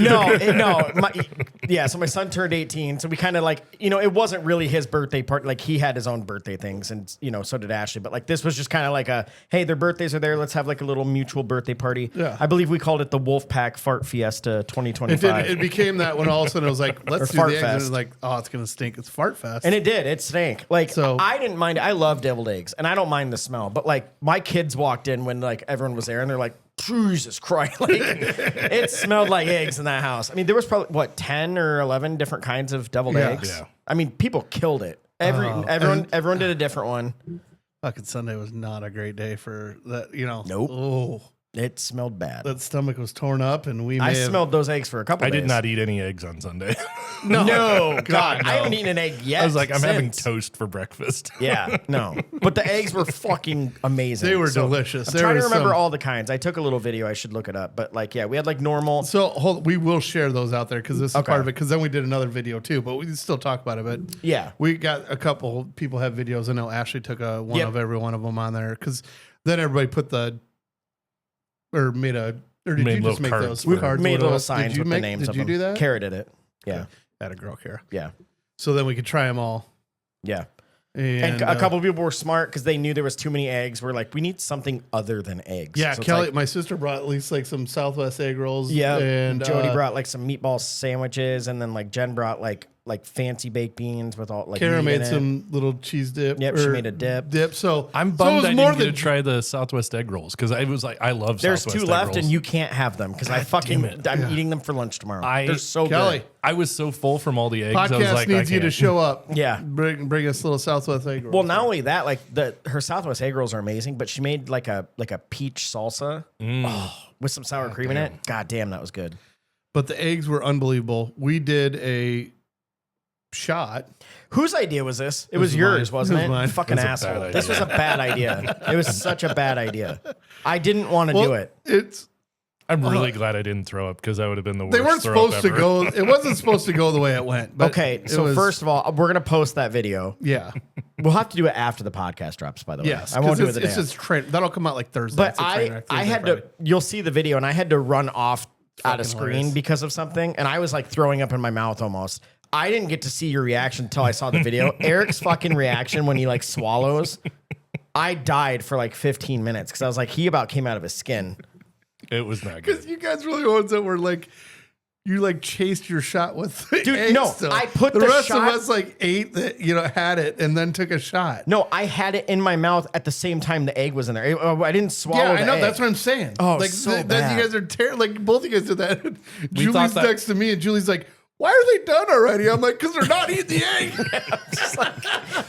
So my son turned 18, so we kind of like, it wasn't really his birthday party. Like he had his own birthday things, and so did Ashley. But like this was just kind of like hey, their birthdays are there. Let's have like a little mutual birthday party. Yeah. I believe we called it the Wolfpack Fart Fiesta 2025. it became that when all of a sudden it was like, let's Or do Fart the eggs. And Fest. it's like, oh, it's gonna stink. It's Fart Fest. And it did. It stank. Like, So- I didn't mind it. I love deviled eggs, and I don't mind the smell. But like, my kids walked in when like everyone was there, and they're like, "Jesus Christ!" Like, it smelled like eggs in that house. I mean, there was probably 10 or 11 different kinds of deviled Yeah. eggs. Yeah. I mean, people killed it. Everyone did a different one. Fucking Sunday was not a great day for that. Nope. Oh, It smelled bad. that stomach was torn up, and we. I may have- smelled those eggs for a couple. I days. did not eat any eggs on Sunday. No, God, I haven't eaten an egg yet. I was like, I'm having since. toast for breakfast. Yeah, no. But the eggs were fucking amazing. They were delicious. I'm There trying to was remember some- all the kinds. I took a little video. I should look it up. But like, yeah, we had like normal. So we will share those out there because this is Okay. part of it. Because then we did another video too, but we can still talk about it. But Yeah. we got a couple people have videos. I know Ashley took one Yep. of every one of them on there because then everybody put or did Made you just little make cards those for- cards? Made with little us? signs Did you with the names Did of you them. do that? Kara did it. Yeah. Had a girl, Kara. Yeah. So then we could try them all. Yeah. And, And a couple of people were smart because they knew there was too many eggs. We're like, we need something other than eggs. Yeah, So it's Kelly, like- my sister brought at least like some Southwest egg rolls. yeah. and Jody brought like some meatball sandwiches, and then like Jen brought like like fancy baked beans with all like. Kara meat in made it. some little cheese dip. Yep, she made a dip. So I'm so bummed it was I more didn't get than to try the Southwest egg rolls because I was like, I love There's Southwest 2 egg left, rolls. and you can't have them because I'm eating them for lunch tomorrow. They're so Kelly. good. I was so full from all the eggs. I was podcast like, needs I you to can't. show up. Yeah. Bring us little Southwest egg rolls. Well, not only that, like her Southwest egg rolls are amazing, but she made like a peach salsa with some sour cream in it. God damn, that was good. But the eggs were unbelievable. We did a shot. Whose idea was this? It was was yours, mine. wasn't It was it? mine. Fucking It was a asshole. bad This idea. was a bad idea. It was such a bad idea. I didn't want to do it. It's I'm really glad I didn't throw up because that would have been the worst. they weren't throw up supposed to ever. go. It wasn't supposed to go the way it went. But Okay, it so was- first of all, we're gonna post that video. yeah, We'll have to do it after the podcast drops. By the way, yes, I won't do it it's, the day it's after. just train. That'll come out like Thursday. But It's a train wreck, I Thursday, had Friday. to. You'll see the video, and I had to run off out of Fucking screen hilarious. because of something, and I was like throwing up in my mouth almost. I didn't get to see your reaction until I saw the video. Eric's fucking reaction when he like swallows. I died for like 15 minutes because I was like, he about came out of his skin. It was not Because good. you guys were the ones that were like, you like chased your shot with the Dude, eggs no, still. I put the the rest shot- of us like ate that, had it and then took a shot. No, I had it in my mouth at the same time the egg was in there. I didn't swallow Yeah, the I know. egg. That's what I'm saying. Oh, like so that bad. you guys are like both of you guys did that. thought Julie's that- next to me, and Julie's like, "Why are they done already?" I'm like, "Cause they're not eating the egg."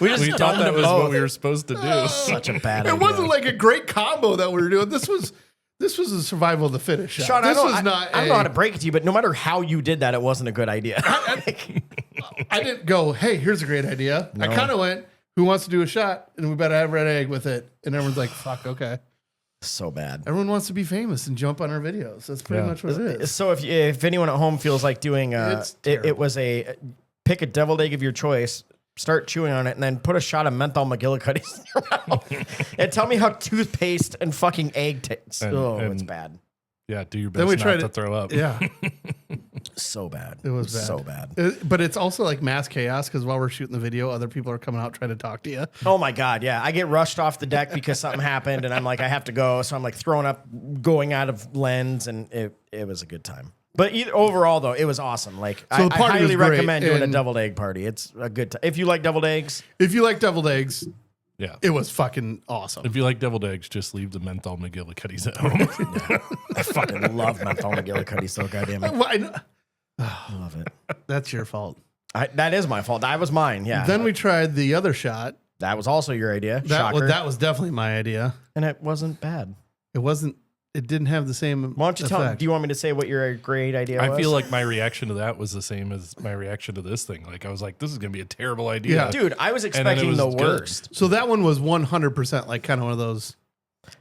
We just We dumped thought that them was both. what we were supposed to do. Such a bad It idea. wasn't like a great combo that we were doing. This was a survival of the fittest shot. Sean, this I was don't, not. I don't know how to break it to you, but no matter how you did that, it wasn't a good idea. I didn't go, "Hey, here's a great idea." I kind of went, "Who wants to do a shot?" And we better have red egg with it. And everyone's like, "Fuck, okay." So bad. Everyone wants to be famous and jump on our videos. That's pretty much what it is. So if anyone at home feels like doing It's it was a pick a deviled egg of your choice, start chewing on it, and then put a shot of menthol McGillicuddy's in your mouth. And tell me how toothpaste and fucking egg tastes. And- It's bad. Yeah, do your Then best we not tried to it- throw up. Yeah, So bad. it was bad. So bad. But it's also like mass chaos because while we're shooting the video, other people are coming out trying to talk to you. Oh my God, yeah. I get rushed off the deck because something happened and I'm like, I have to go. So I'm like throwing up, going out of lens, and it was a good time. But overall, though, it was awesome. Like, So the I party highly was great, recommend doing a and- deviled egg party. It's a good time. If you like deviled eggs, If you like deviled eggs, Yeah. it was fucking awesome. If you like deviled eggs, just leave the menthol McGillicuddy's at home. I fucking love menthol McGillicuddy so goddamn it. Well, I know- I love it. That's your fault. That is my fault. That was mine. Yeah. Then we tried the other shot. that was also your idea. That was, Shocker. that was definitely my idea. And it wasn't bad. It wasn't. It didn't have the same. Why don't you tell? effect. Do you want me to say what your great idea was? I feel like my reaction to that was the same as my reaction to this thing. Like I was like, this is gonna be a terrible idea. Yeah. dude, I was then it expecting was the good. worst. So that one was 100% like kind of one of those,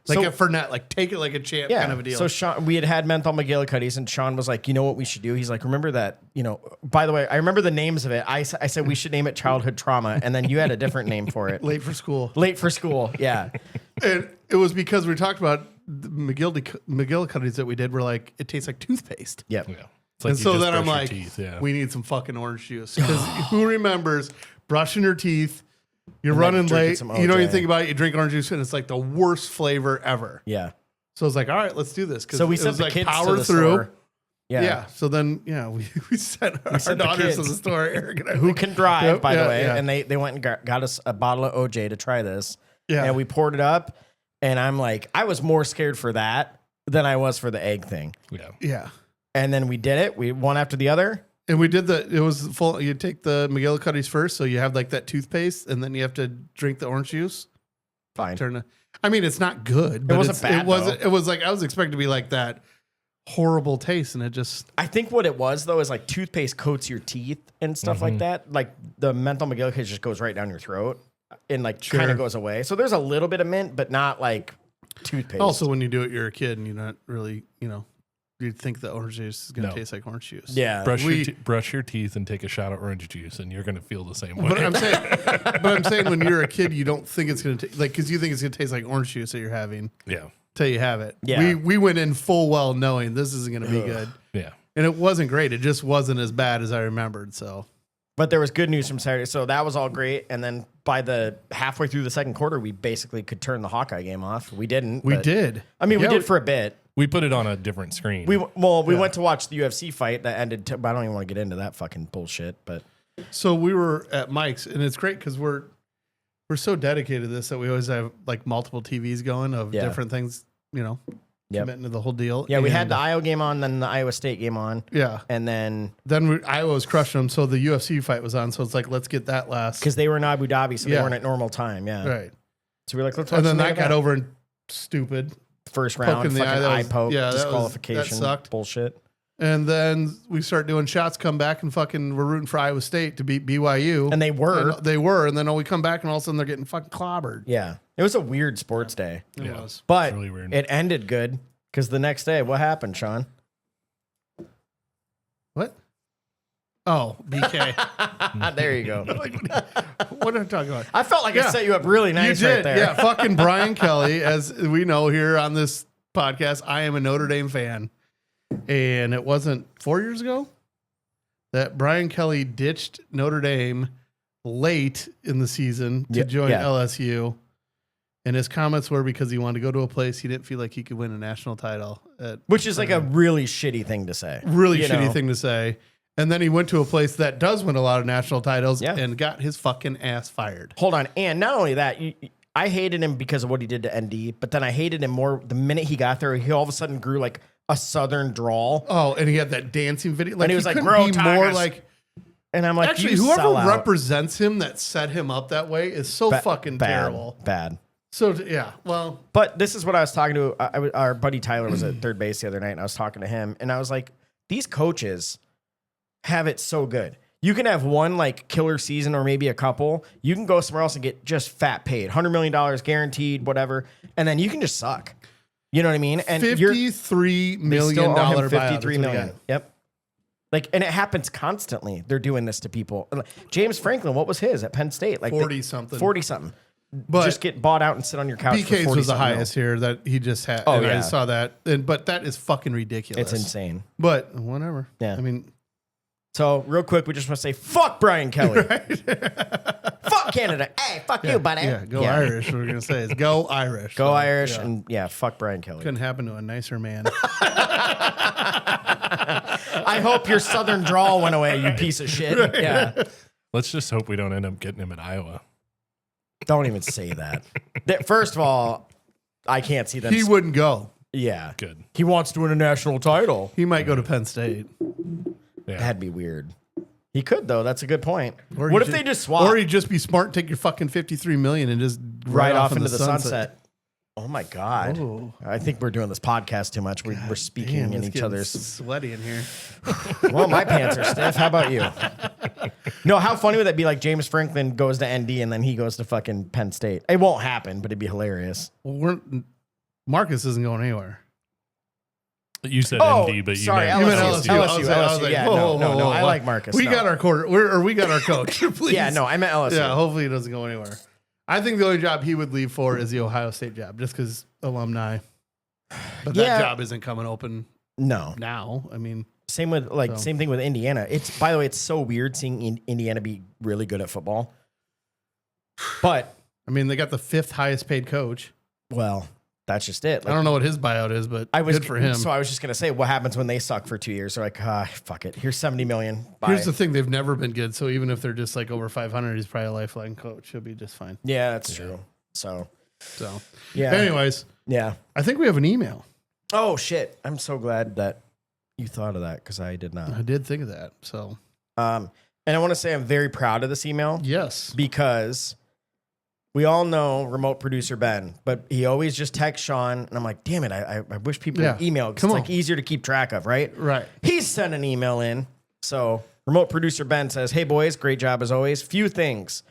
like So- a Fernet, like take it like a champ Yeah. kind of a deal. So Shaun, we had menthol McGillicuddy's, and Shaun was like, you know what we should do? He's like, remember that? By the way, I remember the names of it. I said we should name it childhood trauma, and then you had a different name for it. Late for school. Late for school. Yeah. And it was because we talked about the McGillicuddy's that we did were like, it tastes like toothpaste. Yep. Yeah. It's like And you so just then I'm brush your like, teeth, yeah. we need some fucking orange juice. Because who remembers brushing your teeth, you're And then running drinking late, some you don't even OJ. think about it, you drink orange juice, and it's like the worst flavor ever. Yeah. So I was like, all right, let's do this. So we it sent was the like kids power to the through. store. Yeah. So then, we sent our sent the daughters to kids. the store, Eric and I. Who can drive, Yep, by the yeah, way. yeah. And they went and got us a bottle of OJ to try this. Yeah. And we poured it up. And I'm like, I was more scared for that than I was for the egg thing. Yeah. Yeah. And then we did it. We one after the other. And we did it was full. You take the McGillicuddy's first, so you have like that toothpaste, and then you have to drink the orange juice. Fine. I mean, it's not good. But wasn't bad, It wasn't. It was like I was expecting to be like that horrible taste, and it just. I think what it was though is like toothpaste coats your teeth and stuff like that. Like the menthol McGillicuddy just goes right down your throat and like kind Sure. of goes away. So there's a little bit of mint, but not like toothpaste. Also, when you do it, you're a kid, and you're not really, you think the orange juice is going to No. taste like orange juice. yeah. Brush your teeth and take a shot of orange juice, and you're gonna feel the same way. But I'm saying, when you're a kid, you don't think it's going to taste like because you think it's going to taste like orange juice that you're having yeah. till you have it. Yeah. We went in full well knowing this isn't going to be good, Yeah. and it wasn't great. It just wasn't as bad as I remembered. So But there was good news from Saturday. So that was all great. And then by the halfway through the second quarter, we basically could turn the Hawkeye game off. We didn't. we but- did. I mean, Yeah, we did for a bit. We put it on a different screen. We went to watch the UFC fight that ended. I don't even want to get into that fucking bullshit. But So we were at Mike's, and it's great because we're so dedicated to this that we always have like multiple TVs going of different things, committing to the whole deal. Yeah, we had the Iowa game on, then the Iowa State game on. Yeah. And then Iowa was crushing them, so the UFC fight was on. So it's like, let's get that last. Because they were in Abu Dhabi, so they weren't at normal time. Yeah. Right. So we were like, let's watch And then the that main got event. over and stupid. First round, poking fucking the eye, eye poke, that disqualification. that sucked. Bullshit. And then we start doing shots, come back, and fucking we're rooting for Iowa State to beat BYU. And they were. And then we come back, and all of a sudden they're getting fucking clobbered. Yeah. It was a weird sports day. It was. But really weird. it ended good because the next day, what happened, Shaun? What? Oh, BK. There you go. What am I talking about? I felt like I set you up really nice You did, right there. yeah. Fucking Brian Kelly, as we know here on this podcast, I am a Notre Dame fan. And it wasn't 4 years ago that Brian Kelly ditched Notre Dame late in the season to join LSU. And his comments were because he wanted to go to a place he didn't feel like he could win a national title. Which is like a really shitty thing to say. Really shitty thing to say. And then he went to a place that does win a lot of national titles and got his fucking ass fired. Hold on. And not only that, I hated him because of what he did to ND, but then I hated him more the minute he got there. He all of a sudden grew like a southern drawl. Oh, and he had that dancing video. Like, and he was like, couldn't bro, be Tigers. more like. And I'm like, actually, you whoever sell out. represents him that set him up that way is so fucking terrible. Bad. So, yeah, well. But this is what I was talking to. Our buddy Tyler was at third base the other night, and I was talking to him, and I was like, these coaches have it so good. You can have one like killer season or maybe a couple. You can go somewhere else and get just fat paid, $100 million guaranteed, whatever. And then you can just suck. You know what I mean? And $53 million buyout. $53 million. Yep. Like, and it happens constantly. They're doing this to people. James Franklin, what was his at Penn State? Like 40-something. 40-something. But just get bought out and sit on your couch. BK's for was the 40-something highest here that he just had. Oh, and I yeah. saw that. But that is fucking ridiculous. It's insane. But whatever. Yeah. I mean. So real quick, we just want to say, fuck Brian Kelly. Fuck Canada. Hey, fuck you, buddy. Yeah, go Irish. What we're going to say is go Irish. Go Irish and fuck Brian Kelly. Couldn't happen to a nicer man. I hope your southern drawl went away, you piece of shit. Right. Yeah. Let's just hope we don't end up getting him at Iowa. Don't even say that. First of all, I can't see them. He wouldn't go. Yeah. Good. He wants to win a national title. He might go to Penn State. Yeah. That'd be weird. He could, though. That's a good point. Or What he'd if they just swap? Or he'd just be smart and take your fucking $53 million and just right off into the sunset. Oh, my God. Oh. I think we're doing this podcast too much. We're speaking Damn, in it's each getting other's... sweaty in here. Well, my pants are stiff. How about you? No, how funny would that be? Like James Franklin goes to ND and then he goes to fucking Penn State. It won't happen, but it'd be hilarious. Well, Marcus isn't going anywhere. You said Oh, ND, but you sorry, meant You meant LSU. LSU. LSU. I was like, Yeah, whoa, no. I whoa. like Marcus. We No. got our we got our coach. Please. Yeah, no, I meant LSU. Yeah, hopefully he doesn't go anywhere. I think the only job he would leave for is the Ohio State job, just because alumni. But that Yeah. job isn't coming open No. now. I mean, Same thing with Indiana. It's, by the way, it's so weird seeing Indiana be really good at football. But they got the 5th highest paid coach. well, that's just it. I don't know what his buyout is, but good for him. So I was just gonna say, what happens when they suck for 2 years? They're like, fuck it. Here's $70 million. Bye. Here's the thing: they've never been good. So even if they're just like over 500, he's probably a lifeline coach. He'll be just fine. Yeah, that's true. So yeah. Anyways, Yeah. I think we have an email. Oh shit! I'm so glad that you thought of that because I did not. I did think of that. So And I want to say I'm very proud of this email yes, because we all know remote producer Ben, but he always just texts Shaun, and I'm like, damn it! I wish people would email because it's like easier to keep track of, right? right. He sent an email in. So remote producer Ben says, "Hey boys, great job as always. Few things.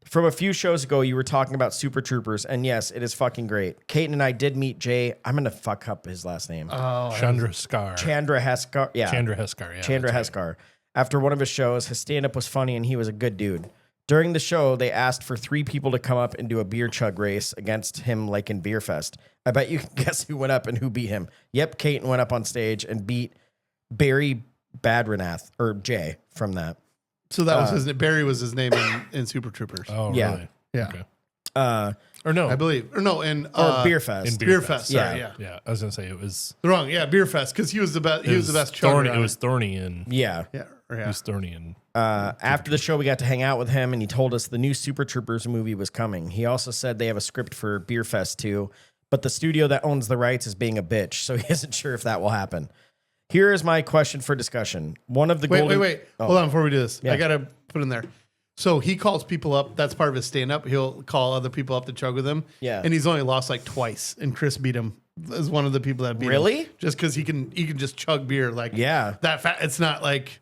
From a few shows ago, you were talking about Super Troopers, and yes, it is fucking great. Kaiten and I did meet Jay. I'm gonna fuck up his last name. Chandra Skar. Chandra Heskar. Yeah, Chandra Heskar. Yeah, Chandra that's Heskar. After one of his shows, his stand-up was funny, and he was a good dude. During the show, they asked for 3 people to come up and do a beer chug race against him, like in Beer Fest. I bet you can guess who went up and who beat him. Yep, Kaiten went up on stage and beat Barry Badranath or Jay from that. So that was his name. Barry was his name in Super Troopers. Oh, Yeah. really? Yeah. Okay. Or no, I believe. Or no, in Beer Fest. in Beer Fest. Sorry, Yeah. yeah. I was gonna say it was Wrong. Yeah, Beer Fest because he was the best. He was the best chugger. Thorny. on It was Thorny and Yeah. Yeah. Yeah. Houstonian. After the show, we got to hang out with him, and he told us the new Super Troopers movie was coming. He also said they have a script for Beer Fest too, but the studio that owns the rights is being a bitch, so he isn't sure if that will happen. Here is my question for discussion. One of the Wait. Oh. Hold on before we do this. Yeah. I got to put in there. So he calls people up. That's part of his stand-up. He'll call other people up to chug with him. Yeah. And he's only lost like twice, and Chris beat him as one of the people that beat him. Really? Just because he can just chug beer like Yeah. It's not like,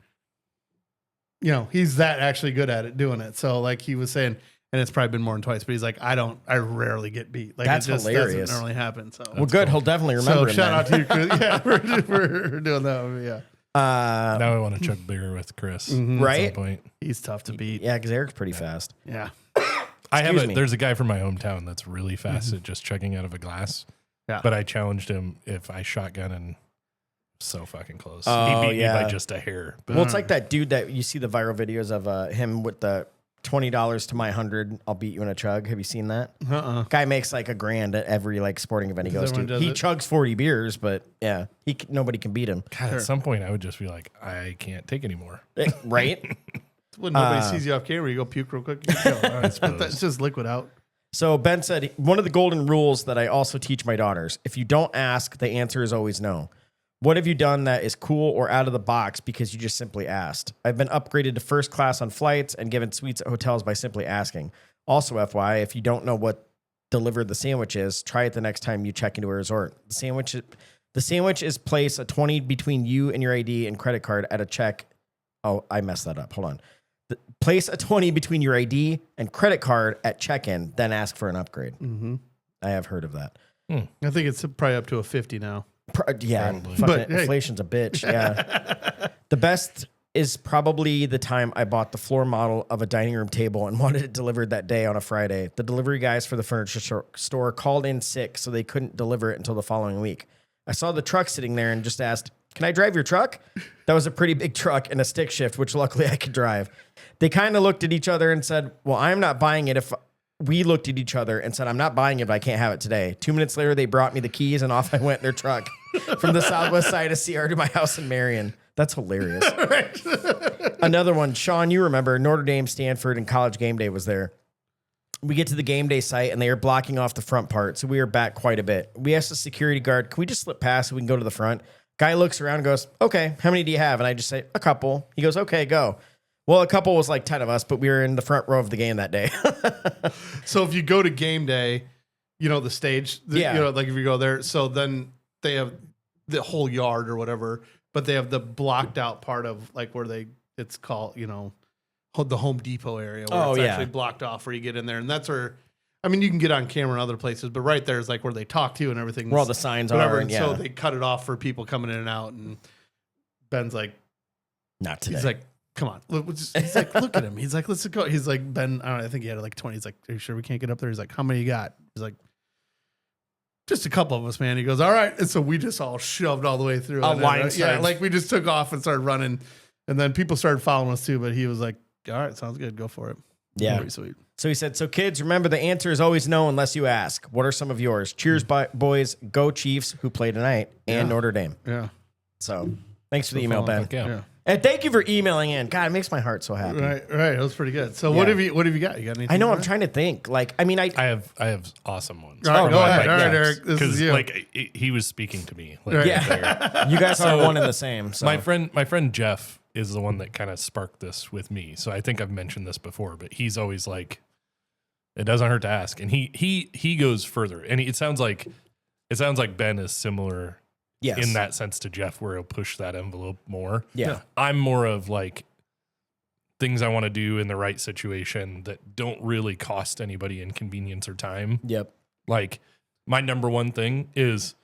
he's that actually good at it, doing it. So like he was saying, and it's probably been more than twice, but he's like, I rarely get beat. Like That's it just hilarious. doesn't normally happen. So Well, good. He'll definitely remember. So shout out to you, Chris. Yeah, we're doing that. Yeah. Now I want to chug beer with Chris. Right? At some point. He's tough to beat. Yeah, because Eric's pretty fast. Yeah. There's a guy from my hometown that's really fast at just chugging out of a glass. Yeah. But I challenged him if I shotgun and so fucking close. Oh, he beat yeah. me by just a hair. But Well, it's like that dude that you see the viral videos of him with the $20 to my 100. I'll beat you in a chug. Have you seen that? Guy makes like $1,000 at every like sporting event he goes to. Everyone He does it? chugs 40 beers, but yeah, nobody can beat him. God, at some point I would just be like, I can't take anymore. Right? When nobody sees you off camera, you go puke real quick. You go. It's just liquid out. So Ben said, one of the golden rules that I also teach my daughters, if you don't ask, the answer is always no. What have you done that is cool or out of the box because you just simply asked? I've been upgraded to first class on flights and given suites at hotels by simply asking. Also, FYI, if you don't know what delivered the sandwich is, try it the next time you check into a resort. The sandwich is place a 20 between you and your ID and credit card at a check. Oh, I messed that up. Hold on. Place a 20 between your ID and credit card at check-in, then ask for an upgrade. Mm-hmm. I have heard of that. I think it's probably up to a 50 now. Yeah, Probably. fucking But, hey. inflation's a bitch. Yeah. The best is probably the time I bought the floor model of a dining room table and wanted it delivered that day on a Friday. The delivery guys for the furniture store called in sick, so they couldn't deliver it until the following week. I saw the truck sitting there and just asked, "Can I drive your truck?" That was a pretty big truck and a stick shift, which luckily I could drive. They kind of looked at each other and said, "Well, I'm not buying it." If we looked at each other and said, "I'm not buying it, but I can't have it today." 2 minutes later, they brought me the keys and off I went in their truck from the southwest side of CR to my house in Marion. That's hilarious. Another one, Shaun, you remember Notre Dame, Stanford, and College Game Day was there. We get to the game day site and they are blocking off the front part, so we are back quite a bit. We asked the security guard, "Can we just slip past so we can go to the front?" Guy looks around and goes, "Okay, how many do you have?" And I just say, "A couple." He goes, "Okay, go." Well, a couple was like 10 of us, but we were in the front row of the game that day. So if you go to game day, the stage, Yeah. like if you go there, so then they have the whole yard or whatever, but they have the blocked out part of like where it's called, the Home Depot area where it's actually blocked off where you get in there. And that's where, you can get on camera in other places, but right there is like where they talk to you and everything. Where all the signs whatever. are. And Yeah. so they cut it off for people coming in and out. And Ben's like, Not today. he's like, "Come on." He's like, "Look at him." He's like, "Let's go." He's like, "Ben, I think he had like 20. He's like, "Are you sure we can't get up there?" He's like, "How many you got?" He's like, "Just a couple of us, man." He goes, "All right." And so we just all shoved all the way through. A And line then, started- like we just took off and started running. And then people started following us too. But he was like, "All right, sounds good. Go for it." Yeah. Pretty sweet. So he said, "So kids, remember the answer is always no unless you ask. What are some of yours?" Cheers, boys. Go Chiefs, who play tonight, and Yeah. Notre Dame. Yeah. So thanks for the email, Ben. Fuck yeah. Yeah. And thank you for emailing in. God, it makes my heart so happy. Right. That was pretty good. So what Yeah. have you got? You got anything? I know. more? I'm trying to think. Like, I I have awesome ones. All right, Oh, go my ahead. God. All right, Yeah. Eric. This is Because you. he was speaking to me. Like, Right. Yeah. You guys are one and the same. So. My friend Jeff is the one that kind of sparked this with me. So I think I've mentioned this before, but he's always like, it doesn't hurt to ask. And he goes further. And it sounds like Ben is similar yes. in that sense to Jeff, where he'll push that envelope more. Yeah. I'm more of like things I want to do in the right situation that don't really cost anybody inconvenience or time. Yep. Like my number one thing is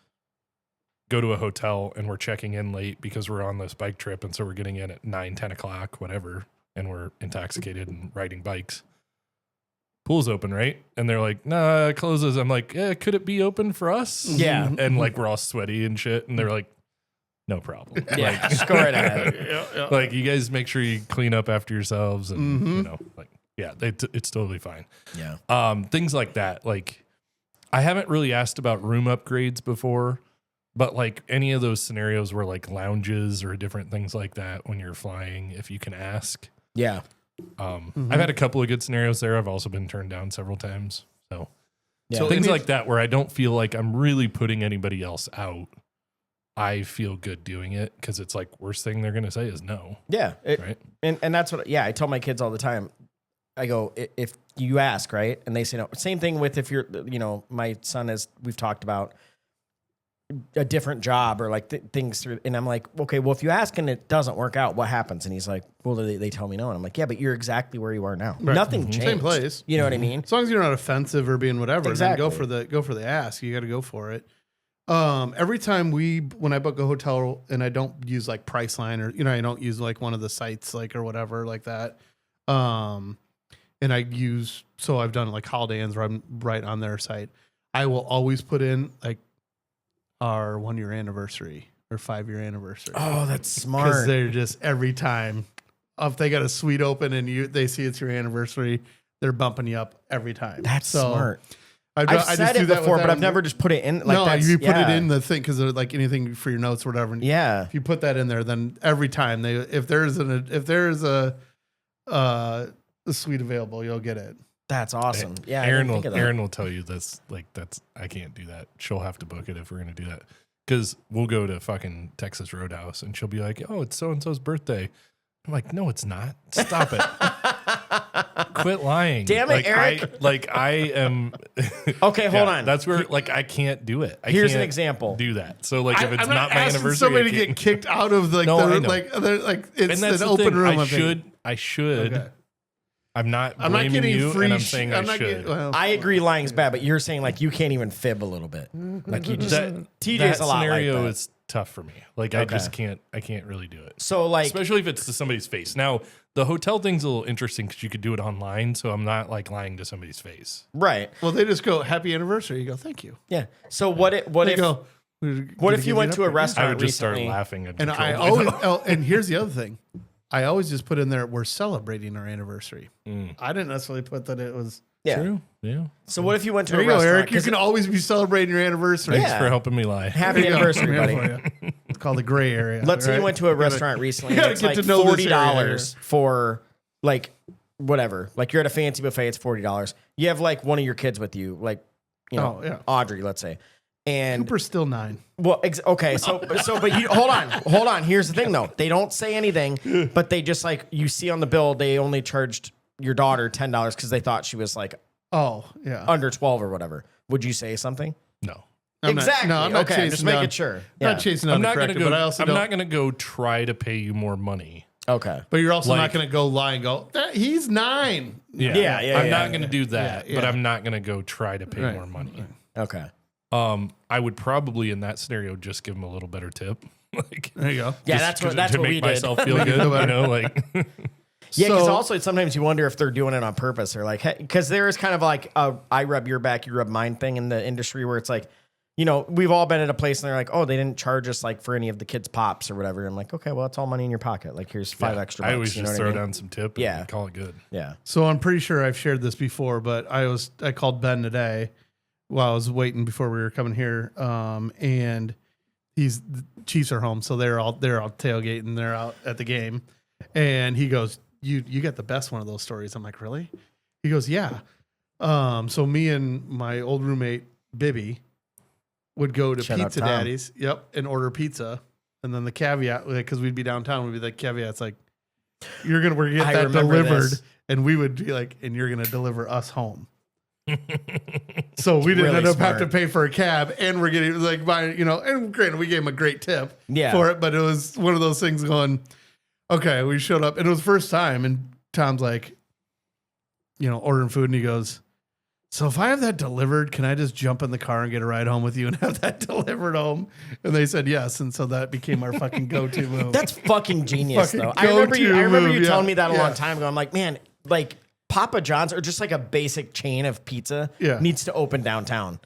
go to a hotel and we're checking in late because we're on this bike trip. And so we're getting in at 9-10 o'clock, whatever. And we're intoxicated and riding bikes. Pool's open, right? And they're like, "Nah, it closes." I'm like, "Could it be open for us?" Yeah. And like, we're all sweaty and shit. And they're like, "No problem." Yeah. Just go right ahead. Like, you guys make sure you clean up after yourselves. And, it's totally fine. Yeah. Things like that. Like, I haven't really asked about room upgrades before. But like any of those scenarios where like lounges or different things like that when you're flying, if you can ask. Yeah. I've had a couple of good scenarios there. I've also been turned down several times. So, Yeah. so things like that where I don't feel like I'm really putting anybody else out. I feel good doing it because it's like worst thing they're going to say is no. Yeah. Right. And that's what, I tell my kids all the time. I go, if you ask, right? And they say no. Same thing with if you're, my son, as we've talked about, a different job or like things through. And I'm like, okay, well, if you ask and it doesn't work out, what happens? And he's like, well, they tell me no. And I'm like, yeah, but you're exactly where you are now. Right. Nothing changed. Same place. You know what I mean? As long as you're not offensive or being whatever, Exactly. then go for the ask. You got to go for it. Every time when I book a hotel and I don't use like Priceline or, I don't use like one of the sites like or whatever like that. And I've done like Holiday Inns where I'm right on their site. I will always put in like our 1-year anniversary or 5-year anniversary. Oh, that's Because smart. they're just every time if they got a suite open and they see it's your anniversary, they're bumping you up every time. That's smart. I I've said it before, but I've never just put it in. Like no, that's, you put it in the thing because like anything for your notes or whatever. Yeah. If you put that in there, then every time if there's a suite available, you'll get it. That's awesome. Yeah. Aaron will tell you that's I can't do that. She'll have to book it if we're going to do that. Because we'll go to fucking Texas Roadhouse and she'll be like, oh, it's so-and-so's birthday. I'm like, no, it's not. Stop it. Quit lying. Damn it, Eric. I am. Okay, hold on. That's where I can't do it. Here's an example. Do that. So like if it's I'm not my asking anniversary, somebody I to can't- get kicked out of like No, I the know. like it's and that's an the open thing. room. I should. Okay. I'm not I'm not blaming getting you, free. and I'm saying I should. I agree lying's bad, but you're saying like you can't even fib a little bit. Like you just TJ's that a lot scenario like that. is tough for me. Like I Okay. just can't. I can't really do it. So like Especially if it's to somebody's face. Now the hotel thing's a little interesting because you could do it online, so I'm not like lying to somebody's face. right. Well, they just go happy anniversary. You go thank you. Yeah. So what if They go. what if you went to a I restaurant would just recently? start laughing. And I always and here's the other thing. I always just put in there we're celebrating our anniversary. I didn't necessarily put that it was. Yeah. True. Yeah. So what if you went to There a you go, restaurant? Eric. You 'Cause can always be celebrating your anniversary. Yeah. Thanks for helping me lie. happy There you go. anniversary, I'm here buddy. for you. It's called the gray area. Let's say you right? went to a restaurant recently. you gotta It's get like to know this $40 for like whatever. Like you're at a fancy buffet, it's $40. You have like one of your kids with you, like Oh, yeah. Audrey, let's say. And Cooper's still 9. well, okay, so but you hold on. Here's the thing though, they don't say anything, but they just like you see on the bill they only charged your daughter $10 because they thought she was like Oh, yeah. under 12 or whatever. Would you say something? No. I'm not- Exactly. I'm not okay, chasing just down, making sure. I'm Yeah. not chasing down I'm the not corrective, gonna go. but I also I'm don't. not gonna go try to pay you more money. Okay. But you're also not Like- going to go lie and go, he's 9. Yeah, I'm not gonna do that, Yeah, but yeah. I'm not gonna go try to pay Right. more money. Okay. I would probably in that scenario just give him a little better tip. Like There you go. Yeah, just that's to what make we did. myself feel good. You know, like Yeah, because So- also sometimes you wonder if they're doing it on purpose or like, because there is kind of like a I rub your back, you rub mine thing in the industry where it's like, we've all been at a place and they're like, oh, they didn't charge us like for any of the kids' pops or whatever. I'm like, okay, well, it's all money in your pocket. Like, here's $5 extra bucks. I always you know just what throw I mean? down some tip. Yeah. And call it good. Yeah. So I'm pretty sure I've shared this before, but I called Ben today while I was waiting before we were coming here. And the Chiefs are home, so they're all tailgating, they're out at the game. And he goes, You got the best one of those stories. I'm like, really? He goes, yeah. So me and my old roommate Bibby would go to Shout out Pizza Tom. Daddy's, and order pizza. And then the caveat, because we'd be downtown, would be like caveat's like, we're gonna get I that remember delivered, this. and we would be like, and you're gonna deliver us home. So we didn't Really end up smart. have to pay for a cab, and we're getting like buying, and granted we gave him a great tip Yeah. for it, but it was one of those things going, okay, we showed up, and it was the first time, and Tom's like, ordering food, and he goes, so if I have that delivered, can I just jump in the car and get a ride home with you and have that delivered home? And they said yes, and so that became our fucking go-to move. That's fucking genius, Fucking though. I remember you go-to move, telling yeah, me that a yeah. long time ago. I'm like, man, like Papa John's or just like a basic chain of pizza Yeah. needs to open downtown.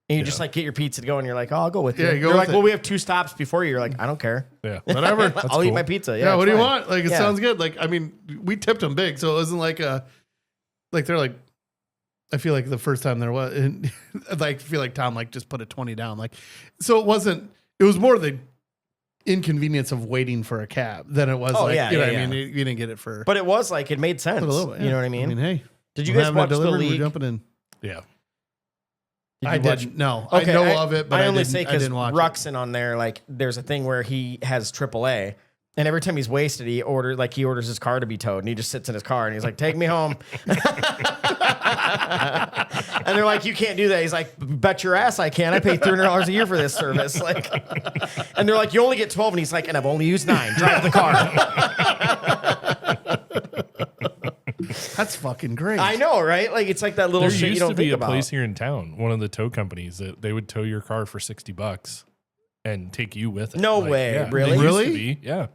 And you just like get your pizza to go and you're like, oh, I'll go with you. Yeah, you go You're with like, it. well, we have 2 stops before you. You're like, I don't care. Yeah. Whatever. I'll eat my pizza. Yeah, Yeah, what it's do you fine. want? Like, it Yeah. sounds good. Like, I mean, we tipped them big, so it wasn't like they're like, I feel like the first time there was, and like, I feel like Tom like just put a 20 down. Like, so it wasn't it was more the inconvenience of waiting for a cab than it was I mean, you didn't get it for. But it was like it made sense. A little bit, You know what I mean? Hey, Did you guys watch the We're league? jumping in. Yeah. I didn't. No, Okay, I know of it, but I only didn't, say I because didn't watch it. Ruxin on there, like there's a thing where he has AAA, and every time he's wasted, he orders his car to be towed, and he just sits in his car, and he's like, "Take me home." And they're like, "You can't do that." He's like, "Bet your ass I can. I pay $300 a year for this service." Like, and they're like, "You only get 12," and he's like, "And I've only used 9. Drive the car." That's fucking great. I know, right? Like it's like that little There shit you used don't to be think a about. place here in town, one of the tow companies that they would tow your car for $60 and take you with it. No Like, way, yeah, really? they used Really? to be, yeah.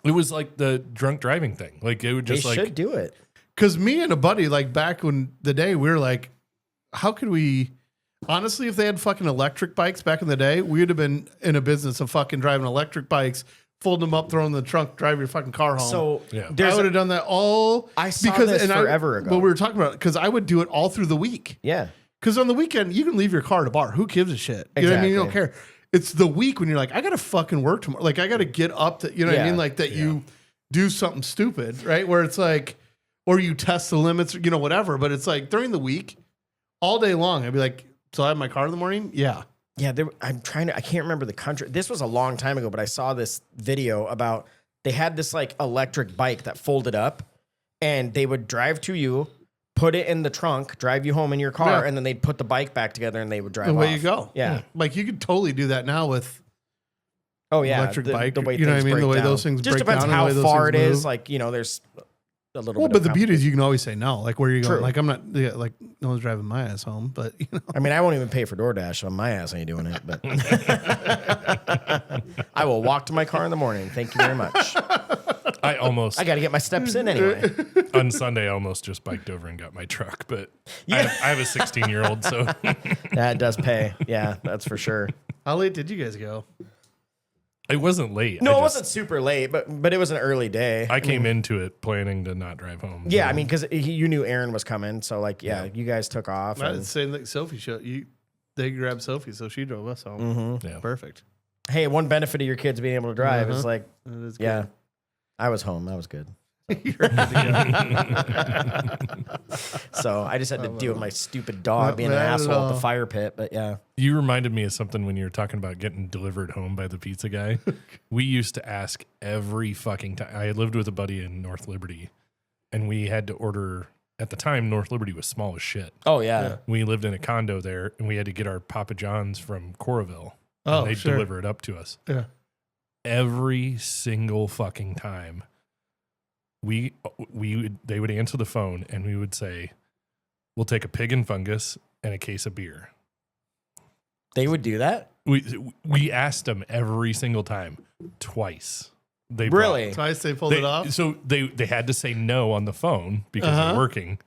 It was like the drunk driving thing. Like it would They just like should do it. Because me and a buddy, like back when the day, we were like, how could we? Honestly, if they had fucking electric bikes back in the day, we would have been in a business of fucking driving electric bikes, folding them up, throwing them in the trunk, drive your fucking car home. So Yeah. I there's would have done that all. I saw this forever ago. But we were talking about it because I would do it all through the week. yeah. Because on the weekend, you can leave your car at a bar. Who gives a shit? You know what I mean? You don't Exactly. care. It's the week when you're like, I got to fucking work tomorrow. Like, I got to get up to, you know what I Yeah. mean? Like, that you do something stupid, right? Where it's like, or you test the limits, you know, whatever. But it's like during the week, all day long, I'd be like, so I have my car in the morning? Yeah. Yeah, I can't remember the country. This was a long time ago, but I saw this video about they had this like electric bike that folded up and they would drive to you, put it in the trunk, drive you home in your car, Yeah. and then they'd put the bike back together and they would drive Away off. you go. Yeah. Like, you could totally do that now with Oh, yeah. electric bike. The way You know what I things mean? The break way down. those things Just break depends down and how the way those far it things is. move. Like, you know, there's a little Well, bit but of the beauty is you can always say no. Like, where are you going? True. Like, I'm not, like, no one's driving my ass home, but, you know. I mean, I won't even pay for DoorDash, so my ass ain't doing it. But I will walk to my car in the morning. Thank you very much. I almost I got to get my steps in anyway. on Sunday I almost just biked over and got my truck, but Yeah. I have a 16-year-old, so That does pay. Yeah, that's for sure. How late did you guys go? it wasn't late. No, I it just- wasn't super late, but it was an early day. I came into it planning to not drive home. Yeah, I mean, because you knew Aaron was coming, so like, yeah, you guys took off. Right, And, the same like Sophie showed you. They grabbed Sophie, so she drove us home. Yeah. Perfect. hey, one benefit of your kids being able to drive is like, That is good. yeah, I was home. That was good. You're good to So I just had to deal with my stupid dog Not being an bad at asshole at the all. fire pit. But yeah, You reminded me of something when you were talking about getting delivered home by the pizza guy. We used to ask every fucking time. I lived with a buddy in North Liberty, and we had to order. At the time, North Liberty was small as shit. oh yeah, We lived in a condo there, and we had to get our Papa John's from Coraville. Oh, and they'd sure. deliver it up to us. Yeah. Every single fucking time, they would answer the phone, and we would say, "We'll take a pig and fungus and a case of beer." they would do that. We asked them every single time, twice. They Really? Twice they pulled it off. So they had to say no on the phone because Uh-huh. they're working.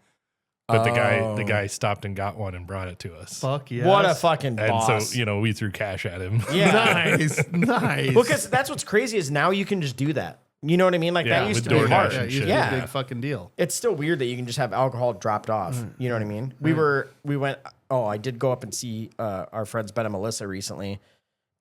But the Oh. guy stopped and got one and brought it to us. Fuck yeah. What a fucking And boss! so we threw cash at him. yeah, Nice. Nice. because that's what's crazy is now you can just do that. You know what I mean? Like Yeah, that used with to be DoorDash hard. yeah, and you shit. did Yeah. a big fucking deal. It's still weird that you can just have alcohol dropped off. You know what I mean? We went. Oh, I did go up and see our friends Ben and Melissa recently.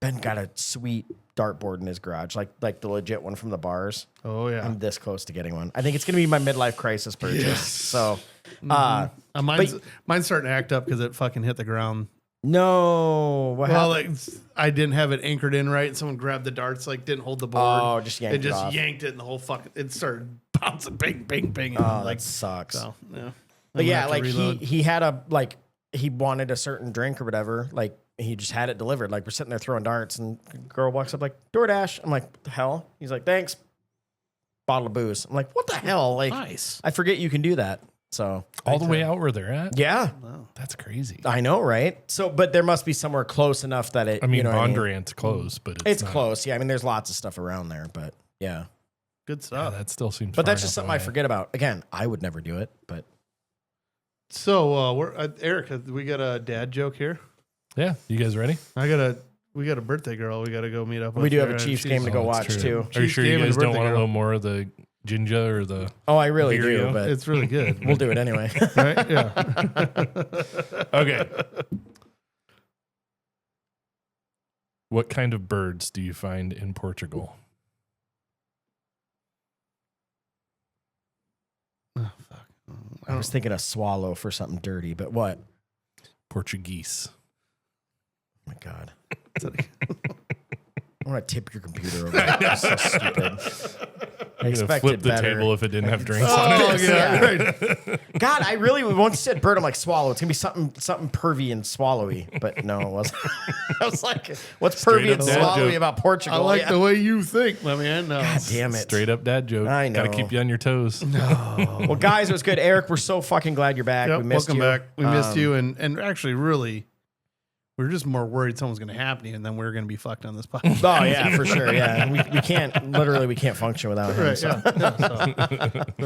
Ben got a sweet dartboard in his garage, like the legit one from the bars. Oh yeah. I'm this close to getting one. I think it's gonna be my midlife crisis purchase. So, Mine's starting to act up because it fucking hit the ground. no, what Well, happened? like I didn't have it anchored in right. Someone grabbed the darts, like didn't hold the board. Oh, just yanked it just it off. yanked it, and the whole fucking it started bouncing, bing, bing, bing. And Oh, like that sucks. so, yeah. But I'm gonna yeah, have to like reload. he had he wanted a certain drink or whatever. Like he just had it delivered. Like we're sitting there throwing darts, and a girl walks up like DoorDash. I'm like, what the hell? He's like, thanks. Bottle of booze. I'm like, what the hell? Like, Nice. I forget you can do that. So All the way out where they're at? yeah, That's crazy. I know, right? So, but there must be somewhere close enough that it. I mean, you know what I mean? Bondurant's close, but It's not- close. Yeah, I mean, there's lots of stuff around there, but yeah. Good Yeah, stuff. that still seems. But far that's just enough something I away. forget about. Again, I would never do it, but So we're Eric. We got a dad joke here. Yeah, you guys ready? We got a birthday girl. We got to go meet up. we with do have her, a and Chiefs she's- game to go Oh, that's watch true. too. Are you Chiefs sure you game and guys the don't birthday want a girl. little more of the ginger or the? Oh, I really Vireo. do, but It's really good. we'll do it anyway. right? Yeah. Okay. What kind of birds do you find in Portugal? Oh, fuck. I was thinking a swallow for something dirty, but what? Portuguese. Oh my God. I want to tip your computer over. That's so stupid. I I'm gonna expected flip the better. table if it didn't have drinks Oh, on it. yeah, right. God, I really once said bird. I'm like swallow. It's gonna be something pervy and swallowy, but no, it wasn't. I was like, what's Straight pervy up and dad swallowy joke. about Portugal? I like Yeah. the way you think, my man. No. God damn it. Straight up dad joke. I know. Got to keep you on your toes. Well, guys, it was good. Eric, we're so fucking glad you're back. Yep, We missed welcome you. back. We missed you, and actually, really, we were just more worried something's going to happen to you, and then we're going to be fucked on this podcast. Oh yeah, for sure. Yeah, we can't literally we can't function without him. Right, so. But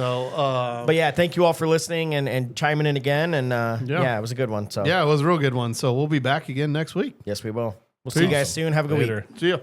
But yeah, thank you all for listening and chiming in again. And yeah, it was a good one. So yeah, it was a real good one. So we'll be back again next week. yes, we will. We'll see you guys soon. Have a good week. Later. See ya.